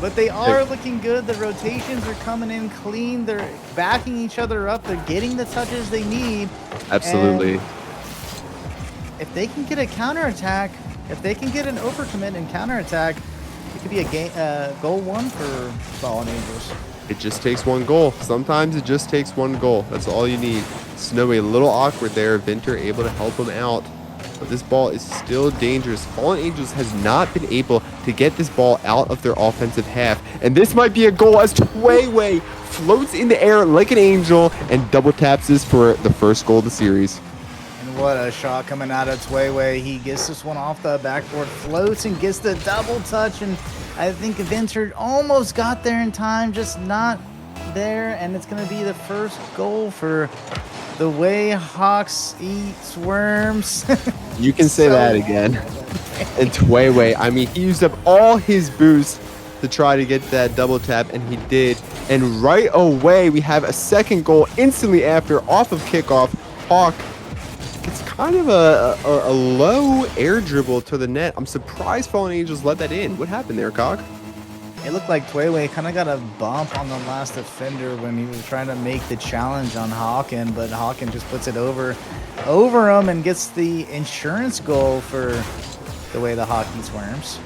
But they are looking good. The rotations are coming in clean. They're backing each other up. They're getting the touches they need. Absolutely. And if they can get a counterattack, if they can get an overcommit and counterattack, it could be a goal 1 for Fallen Angels. It just takes 1 goal. Sometimes it just takes 1 goal. That's all you need. Snowy a little awkward there. Vinter able to help him out. But this ball is still dangerous. Fallen Angels has not been able to get this ball out of their offensive half. And this might be a goal as Tweway floats in the air like an angel and double taps this for the first goal of the series. And what a shot coming out of Tweway. He gets this one off the backboard, floats and gets the double touch. And I think Vinter almost got there in time, just not there. And it's going to be the first goal for the way Hawks eats worms. You can say that again. And Tweway, I mean, he used up all his boost to try to get that double tap, and he did. And right away, we have a second goal instantly after, off of kickoff. Hawk gets kind of a low air dribble to the net. I'm surprised Fallen Angels let that in. What happened there, Cock? It looked like Tweway kind of got a bump on the last defender when he was trying to make the challenge on Hawken, but Hawken just puts it over him and gets the insurance goal for the way the Hawk eats worms.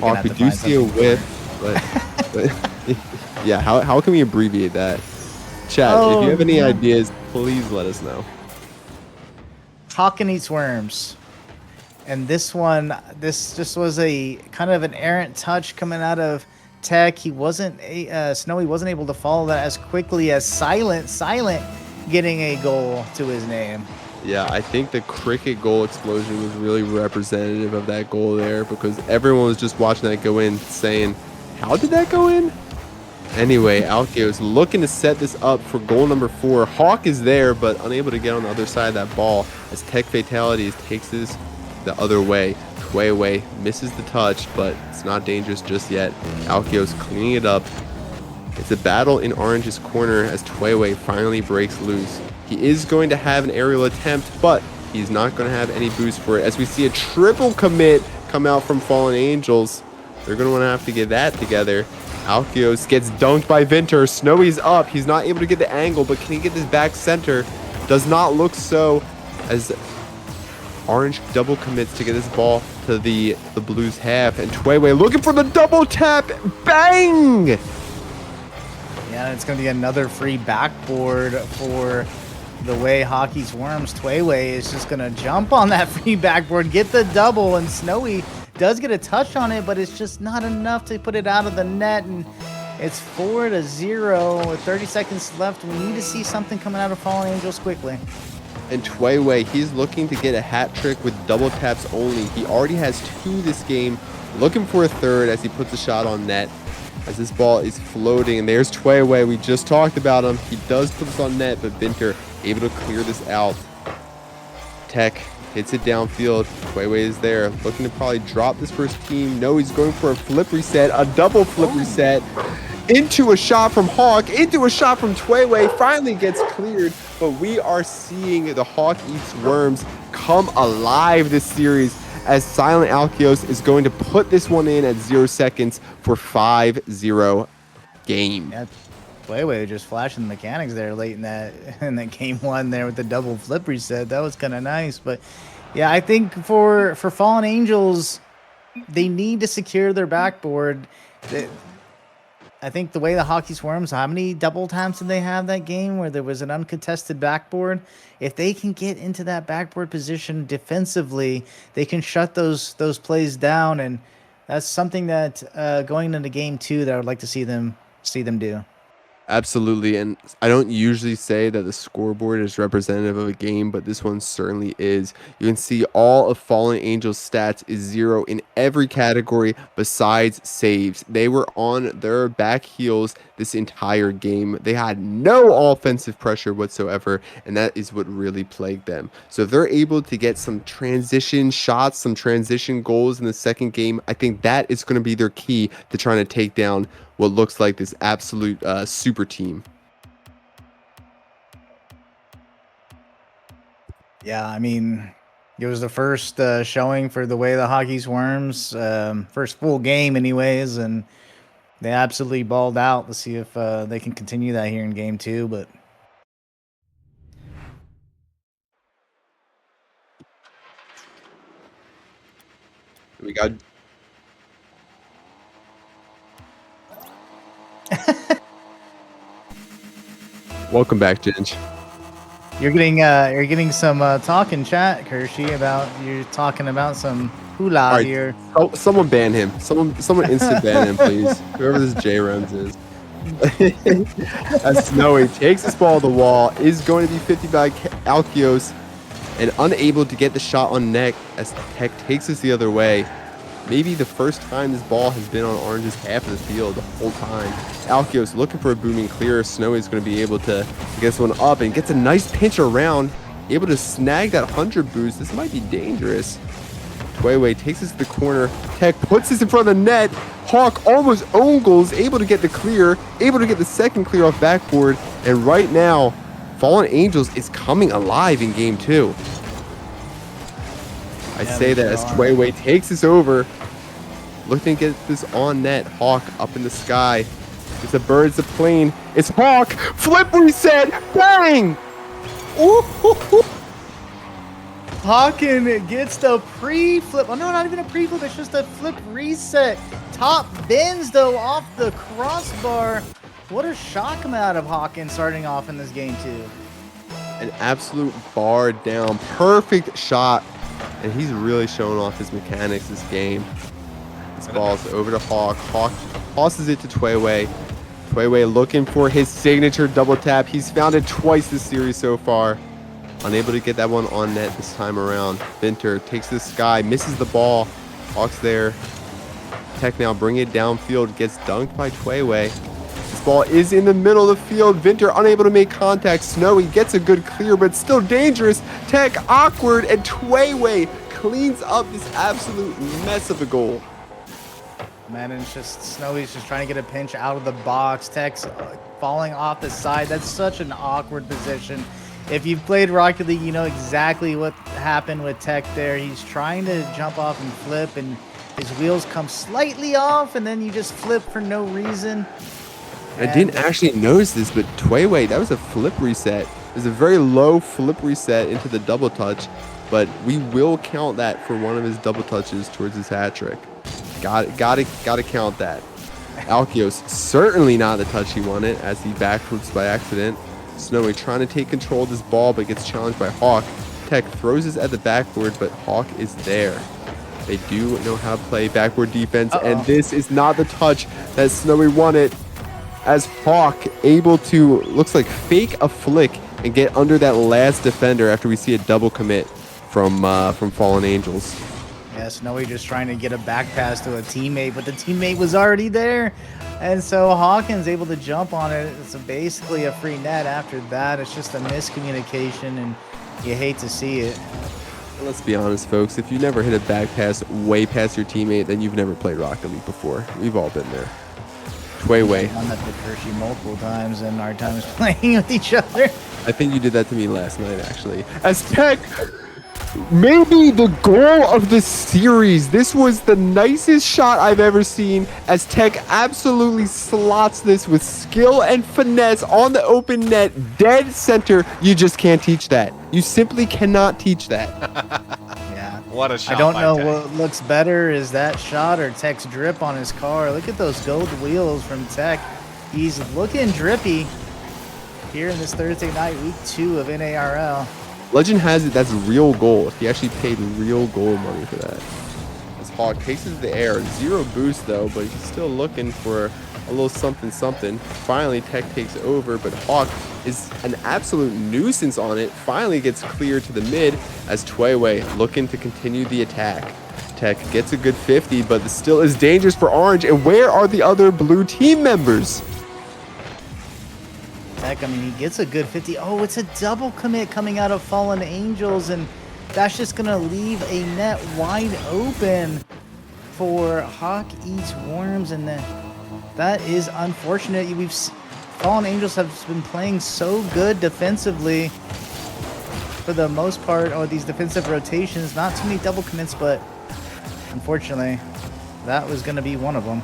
Hawk, we do see a whiff, but yeah, how can we abbreviate that? Chat, if you have any ideas, please let us know. Hawken eats worms. And this one, this just was a kind of an errant touch coming out of Tech. He wasn't, Snowy wasn't able to follow that as quickly as Silent getting a goal to his name. Yeah, I think the cricket goal explosion was really representative of that goal there, because everyone was just watching that go in saying, how did that go in? Anyway, Alkios looking to set this up for goal number 4. Hawk is there, but unable to get on the other side of that ball as Tech Fatalities takes this the other way. Tweway misses the touch, but it's not dangerous just yet. Alkios cleaning it up. It's a battle in Orange's corner as Tweway finally breaks loose. He is going to have an aerial attempt, but he's not going to have any boost for it as we see a triple commit come out from Fallen Angels. They're going to want to have to get that together. Alkios gets dunked by Vinter. Snowy's up. He's not able to get the angle, but can he get this back center? Does not look so, as Orange double commits to get this ball to the Blues half. And Tweiwei looking for the double tap. Bang! Yeah, it's going to be another free backboard for the way Hockey's Worms. Tweiwei is just going to jump on that free backboard, get the double, and Snowy does get a touch on it, but it's just not enough to put it out of the net. And it's 4-0 with 30 seconds left. We need to see something coming out of Fallen Angels quickly. And Tweiwei, he's looking to get a hat trick with double taps only. He already has 2 this game, looking for a third as he puts a shot on net. As this ball is floating, and there's Tweiwei. We just talked about him. He does put this on net, but Vinter able to clear this out. Tech hits it downfield. Tweiwei is there, looking to probably drop this first team. No, he's going for a flip reset, a double flip reset. Into a shot from Hawk, into a shot from Tweiwei, finally gets cleared, but we are seeing the Hawk Eats Worms come alive this series as Silent Alkios is going to put this one in at 0 seconds for 5-0 game. Yeah, Tweiwei just flashing the mechanics there late in that game one there with the double flip reset. That was kind of nice, but yeah, I think for Fallen Angels, they need to secure their backboard. I think the way the Hockey Swarms, how many double taps did they have that game where there was an uncontested backboard? If they can get into that backboard position defensively, they can shut those plays down, and that's something that going into game 2 that I would like to see them do. Absolutely, and I don't usually say that the scoreboard is representative of a game, but this one certainly is. You can see all of Fallen Angels' stats is 0 in every category besides saves. They were on their back heels this entire game. They had no offensive pressure whatsoever, and that is what really plagued them. So if they're able to get some transition shots, some transition goals in the second game, I think that is going to be their key to trying to take down what looks like this absolute super team. Yeah, I mean, it was the first showing for the way the Hockey's Worms, first full game anyways, and they absolutely balled out. Let's see if they can continue that here in game 2, but We got welcome back, Ginge. you're getting some talk in chat, Kershey, about you're talking about some hula All right, here. oh, someone ban him. Someone instant ban him, please. Whoever this J Rems is. As Snowy takes this ball to the wall, is going to be 50 by Alkios, and unable to get the shot on net as Tech takes us the other way. Maybe the first time this ball has been on Orange's half of the field the whole time. Alkios looking for a booming clear. Snowy's going to be able to get this one up and gets a nice pinch around. Able to snag that 100 boost. This might be dangerous. Tweiwei takes this to the corner. Tech puts this in front of the net. Hawk almost own goals. Able to get the clear. Able to get the second clear off backboard. And right now, Fallen Angels is coming alive in game 2. I say that as Tweiwei takes this over, looking to get this on net. Hawk up in the sky. It's a bird, it's a plane. It's Hawk. Flip reset. Bang! Ooh, Hawken gets the pre-flip. Oh, no, not even a pre-flip. It's just a flip reset. Top bends, though, off the crossbar. What a shot coming out of Hawken starting off in this game, too. An absolute bar down. Perfect shot. And he's really showing off his mechanics this game. This ball's over to Hawk. Hawk tosses it to Tweiwei. Tweiwei looking for his signature double tap. He's found it twice this series so far. Unable to get that one on net this time around. Vinter takes the sky, misses the ball. Hawk's there. Tech now bring it downfield. Gets dunked by Tweiwei. This ball is in the middle of the field. Vinter unable to make contact. Snowy gets a good clear, but still dangerous. Tech awkward, and Tweiwei cleans up this absolute mess of a goal. Man, and it's just Snowy's just trying to get a pinch out of the box. Tech's falling off the side. That's such an awkward position. If you've played Rocket League, you know exactly what happened with Tech there. He's trying to jump off and flip, and his wheels come slightly off, and then you just flip for no reason. I didn't actually notice this, but Tway, that was a flip reset. It was a very low flip reset into the double touch, but we will count that for one of his double touches towards his hat trick. Gotta count that. Alkios, certainly not the touch he wanted as he backflips by accident. Snowy trying to take control of this ball, but gets challenged by Hawk. Tech throws this at the backboard, but Hawk is there. They do know how to play backboard defense, and this is not the touch that Snowy wanted. As Hawk able to, looks like, fake a flick and get under that last defender after we see a double commit from Fallen Angels. Yeah, Snowy just trying to get a back pass to a teammate, but the teammate was already there. And so Hawkins able to jump on it. It's basically a free net after that. It's just a miscommunication, and you hate to see it. Let's be honest, folks. If you never hit a back pass way past your teammate, then you've never played Rocket League before. We've all been there. Tway. I've done that to Kershey multiple times in our times playing with each other. I think you did that to me last night, actually. As Tech, maybe the goal of the series. This was the nicest shot I've ever seen as Tech absolutely slots this with skill and finesse on the open net, dead center. You just can't teach that. You simply cannot teach that. Yeah. What a shot. I don't by know Tech. what looks better, is that shot or Tech's drip on his car. Look at those gold wheels from Tech. He's looking drippy here in this Thursday night, week 2 of NARL. Legend has it that's real gold. He actually paid real gold money for that. As Hawk takes it to the air. 0 boost though, but he's still looking for a little something. Finally, Tech takes over, but Hawk is an absolute nuisance on it. Finally gets clear to the mid as Tway looking to continue the attack. Tech gets a good 50, but this still is dangerous for Orange. And where are the other blue team members? Tech, I mean, he gets a good 50. Oh, it's a double commit coming out of Fallen Angels, and that's just going to leave a net wide open for Hawk Eats Worms, and that is unfortunate. Fallen Angels have been playing so good defensively for the most part, or these defensive rotations. Not too many double commits, but unfortunately, that was going to be one of them.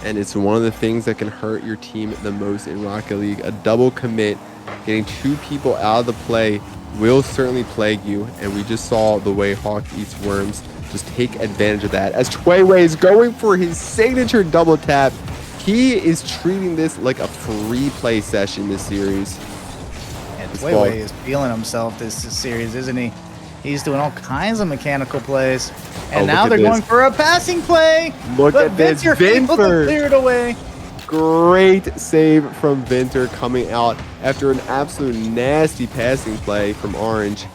And it's one of the things that can hurt your team the most in Rocket League. A double commit, getting 2 people out of the play will certainly plague you. And we just saw the way Hawk Eats Worms just take advantage of that. As Tway is going for his signature double tap, he is treating this like a free play session this series. And Tway is feeling himself this series, isn't he? He's doing all kinds of mechanical plays. And now they're going for a passing play. Look at this, Vinter. Clear it away. Great save from Vinter coming out after an absolute nasty passing play from Orange.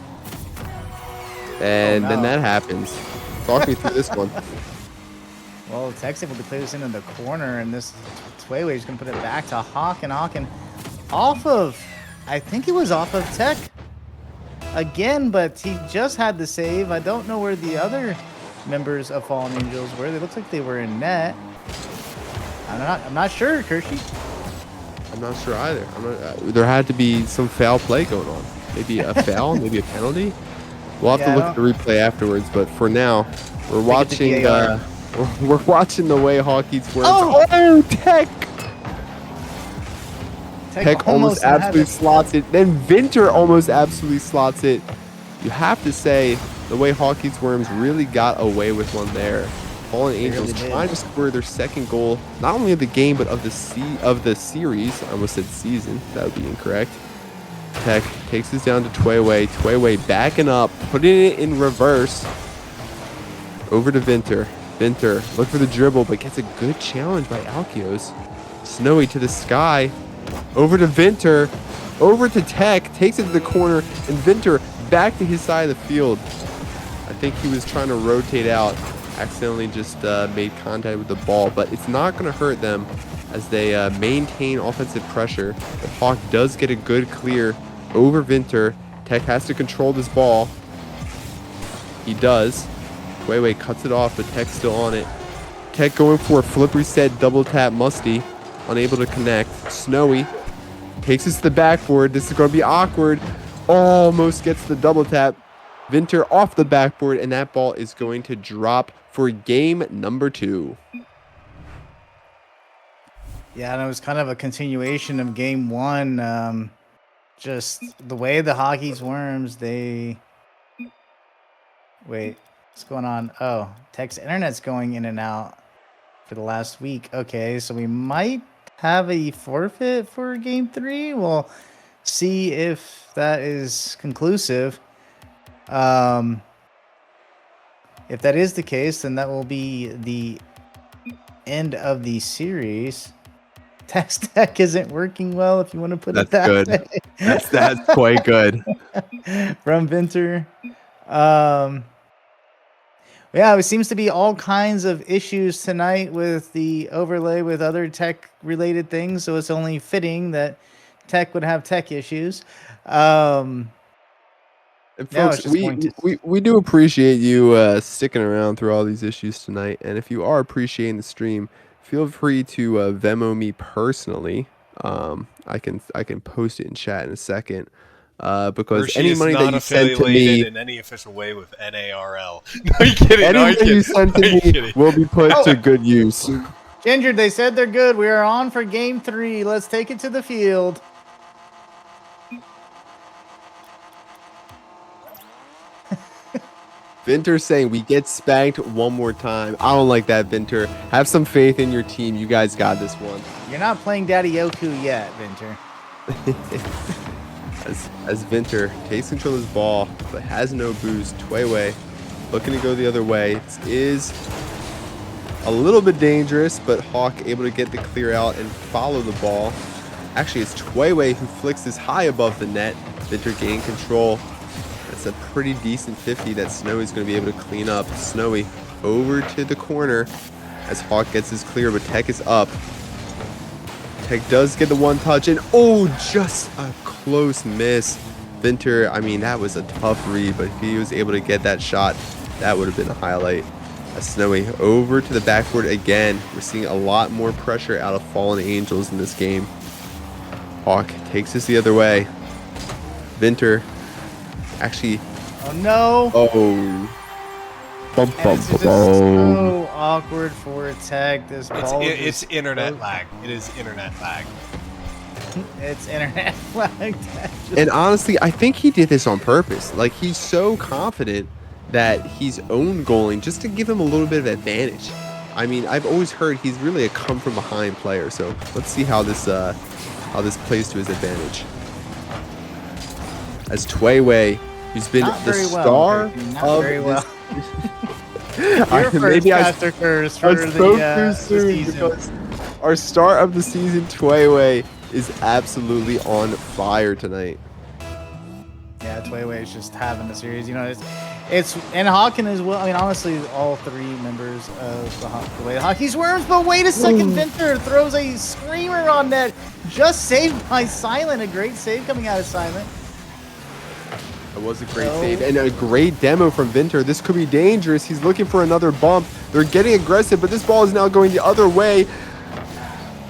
And then that happens. Talk me through this one. Well, Tech's able to clear this into the corner, and this Tway is going to put it back to Hawk, and off of, I think he was off of Tech again, but he just had the save. I don't know where the other members of Fallen Angels were. They looked like they were in net. I'm not sure, Kershey. I'm not sure either. There had to be some foul play going on. Maybe a foul, maybe a penalty. We'll have to look at the replay afterwards, but for now, we're watching we're watching the way Hawk Eats Worms. Oh, Tech! Tech almost absolutely slots it. Then Vinter almost absolutely slots it. You have to say, the way Hawk Eats Worms really got away with one there. Fallen Angels trying to score their second goal, not only of the game, but of the series. I almost said season. That would be incorrect. Tech takes this down to Tway. Tway backing up, putting it in reverse. Over to Vinter. Vinter, look for the dribble, but gets a good challenge by Alkios. Snowy to the sky. Over to Vinter. Over to Tech. Takes it to the corner. And Vinter back to his side of the field. I think he was trying to rotate out. Accidentally just made contact with the ball. But it's not going to hurt them as they maintain offensive pressure. But Hawk does get a good clear over Vinter. Tech has to control this ball. He does. Tway cuts it off, but Tech's still on it. Tech going for a flip reset, double tap Musty. Unable to connect. Snowy takes us to the backboard. This is going to be awkward. Almost gets the double tap. Vinter off the backboard, and that ball is going to drop for game number 2. Yeah, and it was kind of a continuation of game 1. Just the way the Hockey's Worms, they... Wait, what's going on? Oh, Tech's internet's going in and out for the last week. Okay, so we might have a forfeit for game 3. We'll see if that is conclusive. If that is the case, then that will be the end of the series. Text Tech isn't working well, if you want to put it that good. way. That's quite good. From Vinter. Yeah, it seems to be all kinds of issues tonight with the overlay with other tech-related things, so it's only fitting that Tech would have tech issues. And folks, we do appreciate you sticking around through all these issues tonight. And if you are appreciating the stream, feel free to Venmo me personally. I can post it in chat in a second. Because any money that you send to me in any official way with NARL. No, you kidding? Any money you send to me will be put to good use. Ginger, they said they're good. We are on for game 3. Let's take it to the field. Vinter saying we get spanked one more time. I don't like that, Vinter. Have some faith in your team. You guys got this one. You're not playing Daddy Yoku yet, Vinter. As Vinter takes control of his ball, but has no boost. Tweiwei looking to go the other way. This is a little bit dangerous, but Hawk able to get the clear out and follow the ball. Actually, it's Tweiwei who flicks this high above the net. Vinter gain control. That's a pretty decent 50 that Snowy's going to be able to clean up. Snowy over to the corner as Hawk gets his clear, but Tech is up. Tech does get the one touch, and just a close miss. Vinter, I mean, that was a tough read, but if he was able to get that shot, that would have been a highlight. As Snowy over to the backboard again. We're seeing a lot more pressure out of Fallen Angels in this game. Hawk takes this the other way. Vinter actually... Oh, no. Oh. Bum, bum, It's just so awkward for Tech. This ball it's internet lag. It is internet lag. It's internet lag. And honestly, I think he did this on purpose. Like, he's so confident that he's own goaling just to give him a little bit of advantage. I mean, I've always heard he's really a come from behind player. So let's see how this plays to his advantage. As Tweiwei, who's been the star of this. Your first caster curse for the season. Because our star of the season, Tweiwei, is absolutely on fire tonight. Yeah, Tweiwei is just having a series. You know, it's and Hawken as well. I mean, honestly, all 3 members of the Hockey's Worms. But wait a second, Vinter throws a screamer on net, just saved by Silent. A great save coming out of Silent. It was a great save and a great demo from Vinter. This could be dangerous. He's looking for another bump. They're getting aggressive, but this ball is now going the other way.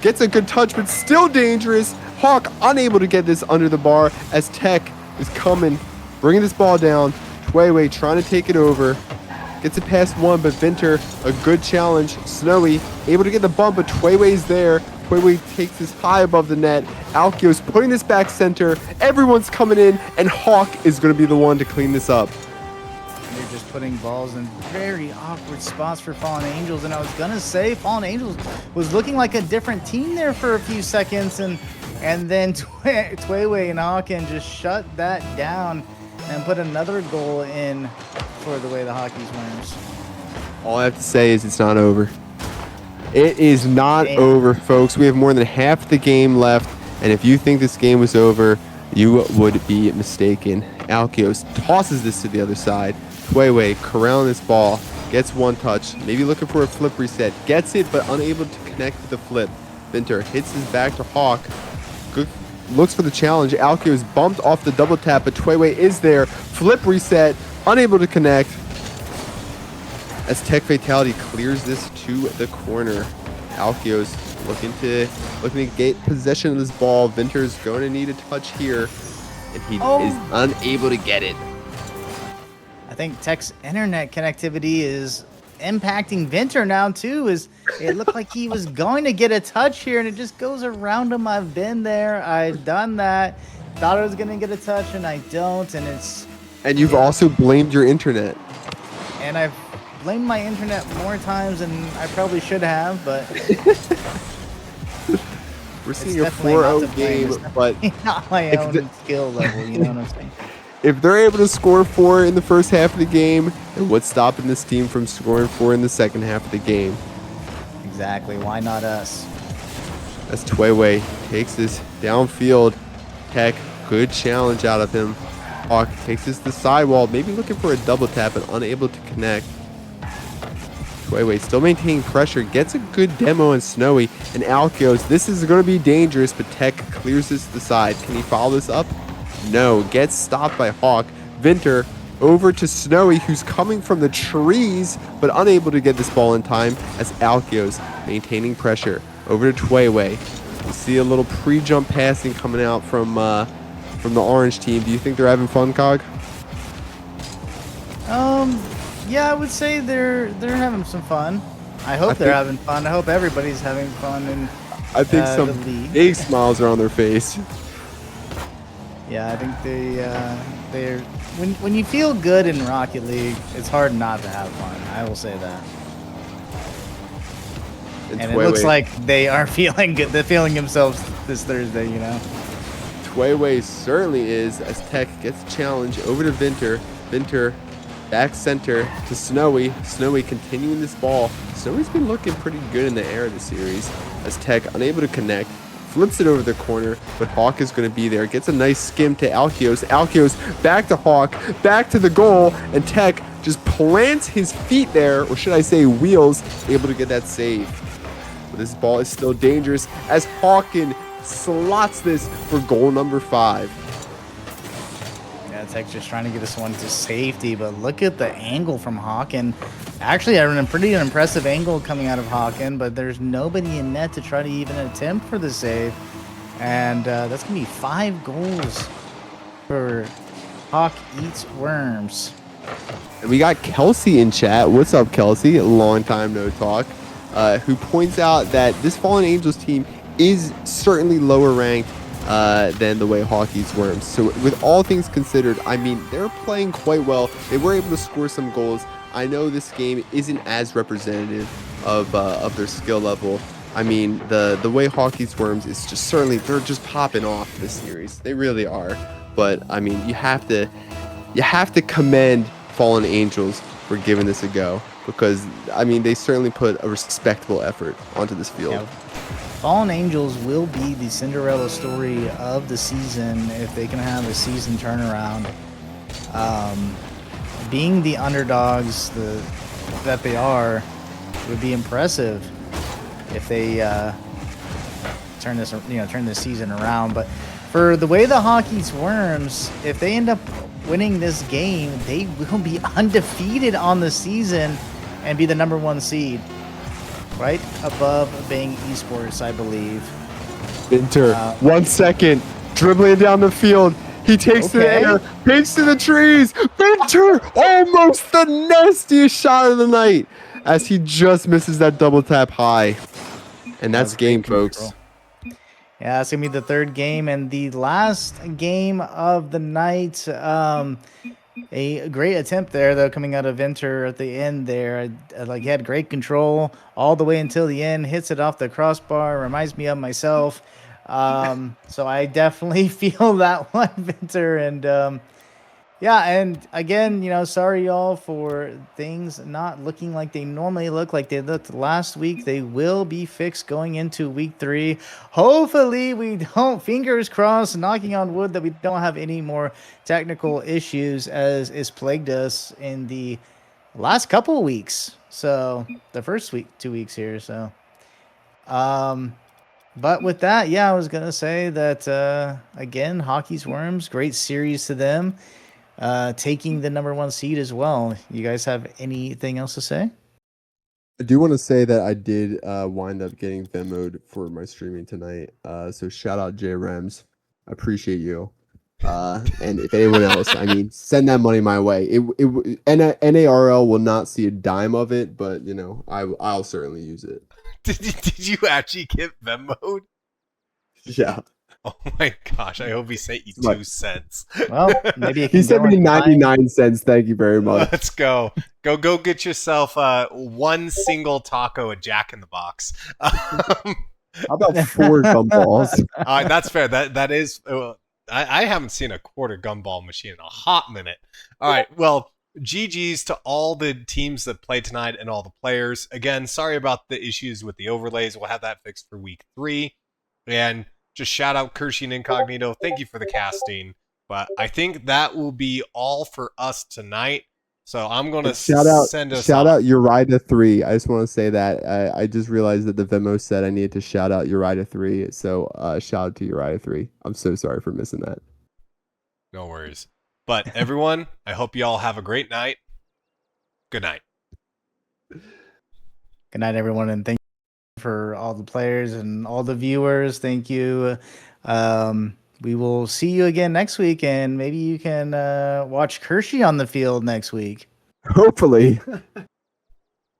Gets a good touch, but still dangerous. Hawk unable to get this under the bar as Tech is coming, bringing this ball down. Tweiwei trying to take it over. Gets it past one, but Vinter, a good challenge. Snowy able to get the bump, but Tweiwei's there. Tweiwei takes this high above the net. Alkio's putting this back center. Everyone's coming in, and Hawk is going to be the one to clean this up. They're just putting balls in very awkward spots for Fallen Angels, and I was going to say Fallen Angels was looking like a different team there for a few seconds, and then Tweiwei and Hawken just shut that down and put another goal in for the way the Hockey's Worms. All I have to say is it's not over. It is not over, folks. We have more than half the game left, and if you think this game was over, you would be mistaken. Alkios tosses this to the other side. Tweiwei corralling this ball, gets one touch, maybe looking for a flip reset, gets it, but unable to connect with the flip. Vinter hits his back to Hawk. Good, looks for the challenge. Alkios bumped off the double tap, but Tweiwei is there. Flip reset, unable to connect. As Tech Fatality clears this to the corner. Alkios looking to get possession of this ball. Venter's going to need a touch here, and he is unable to get it. I think Tech's internet connectivity is impacting Venter now too. It looked like he was going to get a touch here, and it just goes around him. I've been there. I've done that. Thought I was going to get a touch, and I don't. And you've also blamed your internet. And I've blamed my internet more times than I probably should have, but we're seeing a 4-0 game, but not my own skill level. You know what I'm saying? If they're able to score 4 in the first half of the game, then what's stopping this team from scoring 4 in the second half of the game? Exactly. Why not us? As Tweway takes this downfield. Tech, good challenge out of him. Hawk takes this to the sidewall, maybe looking for a double tap, but unable to connect. Tweway still maintaining pressure, gets a good demo on Snowy, and Alkios. This is going to be dangerous, but Tech clears this to the side. Can he follow this up? No, gets stopped by Hawk. Venter over to Snowy, who's coming from the trees, but unable to get this ball in time as Alkios maintaining pressure. Over to Tweway. You see a little pre-jump passing coming out from the orange team. Do you think they're having fun, Cog? Yeah, I would say they're having some fun. I hope they're having fun. I hope everybody's having fun. And I think some big smiles are on their face. Yeah, I think they're when you feel good in Rocket League, it's hard not to have fun. I will say that. And it looks like they are feeling good. They're feeling themselves this Thursday, you know. Tweway certainly is, as Tech gets challenged over to Venter. Venter back center to Snowy. Snowy continuing this ball. Snowy's been looking pretty good in the air this series, as Tech unable to connect. Flips it over the corner, but Hawk is going to be there. Gets a nice skim to Alkios. Alkios back to Hawk, back to the goal, and Tech just plants his feet there, or should I say wheels, able to get that save. But this ball is still dangerous as Hawken slots this for goal number 5. Yeah, Tech's just trying to get this one to safety, but look at the angle from Hawken. Actually, a pretty impressive angle coming out of Hawken, but there's nobody in net to try to even attempt for the save. And that's going to be 5 goals for Hawk Eats Worms. And we got Kelsey in chat. What's up, Kelsey? Long time no talk. Who points out that this Fallen Angels team is certainly lower ranked than the way Hawk Eats Worms. So with all things considered, I mean, they're playing quite well. They were able to score some goals. I know this game isn't as representative of their skill level. I mean, the way Hawk Eats Worms is just certainly, they're just popping off this series. They really are. But I mean, you have to commend Fallen Angels for giving this a go, because I mean, they certainly put a respectable effort onto this field. Yeah. Fallen Angels will be the Cinderella story of the season if they can have a season turnaround. Being the underdogs that they are, would be impressive if they turn this season around. But for the way the Hawk Eats Worms, if they end up winning this game, they will be undefeated on the season and be the #1 seed, right above being Esports, I believe. Venter, 1 second, dribbling down the field. He takes to the air, takes to the trees. Venter, almost the nastiest shot of the night, as he just misses that double tap high. And that's game, folks. Yeah, it's going to be the 3rd game and the last game of the night. A great attempt there, though, coming out of Venter at the end there. Like, he had great control all the way until the end. Hits it off the crossbar. Reminds me of myself. So I definitely feel that one, Venter. And yeah, and again, sorry y'all for things not looking like they normally look, like they looked last week. They will be fixed going into week 3. Hopefully we don't, fingers crossed, knocking on wood, that we don't have any more technical issues as is plagued us in the last couple of weeks. So the first 2 weeks here. So, but with that, yeah, I was going to say that, again, Hawk Eats Worms, great series to them. Taking the #1 seed as well. You guys have anything else to say? I do want to say that I did wind up getting Venmoed for my streaming tonight. So shout out J Rems. I appreciate you. And if anyone else, I mean, send that money my way. NARL will not see a dime of it, but you know, I'll certainly use it. Did you actually get Venmo'd? Yeah. Oh my gosh! I hope he sent you What? 2 cents. Well, maybe it He can sent go me and find- 99 cents. Thank you very much. Let's go. Go get yourself one single taco at Jack in the Box. How about 4 gumballs? That's fair. That is. I haven't seen a quarter gumball machine in a hot minute. All right. Well, GG's to all the teams that play tonight and all the players. Again, sorry about the issues with the overlays. We'll have that fixed for week 3. And just shout out Kershey and Incognito. Thank you for the casting. But I think that will be all for us tonight. So I'm going to send us shout off. out Urida3. I just want to say that I just realized that the Venmo said I needed to shout out Urida3. So shout out to Urida3. I'm so sorry for missing that. No worries. But everyone, I hope you all have a great night. Good night. Good night, everyone, and thank you for all the players and all the viewers. Thank you. We will see you again next week, and maybe you can watch Kershey on the field next week. Hopefully.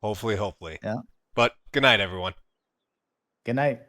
Hopefully. Yeah. But good night, everyone. Good night.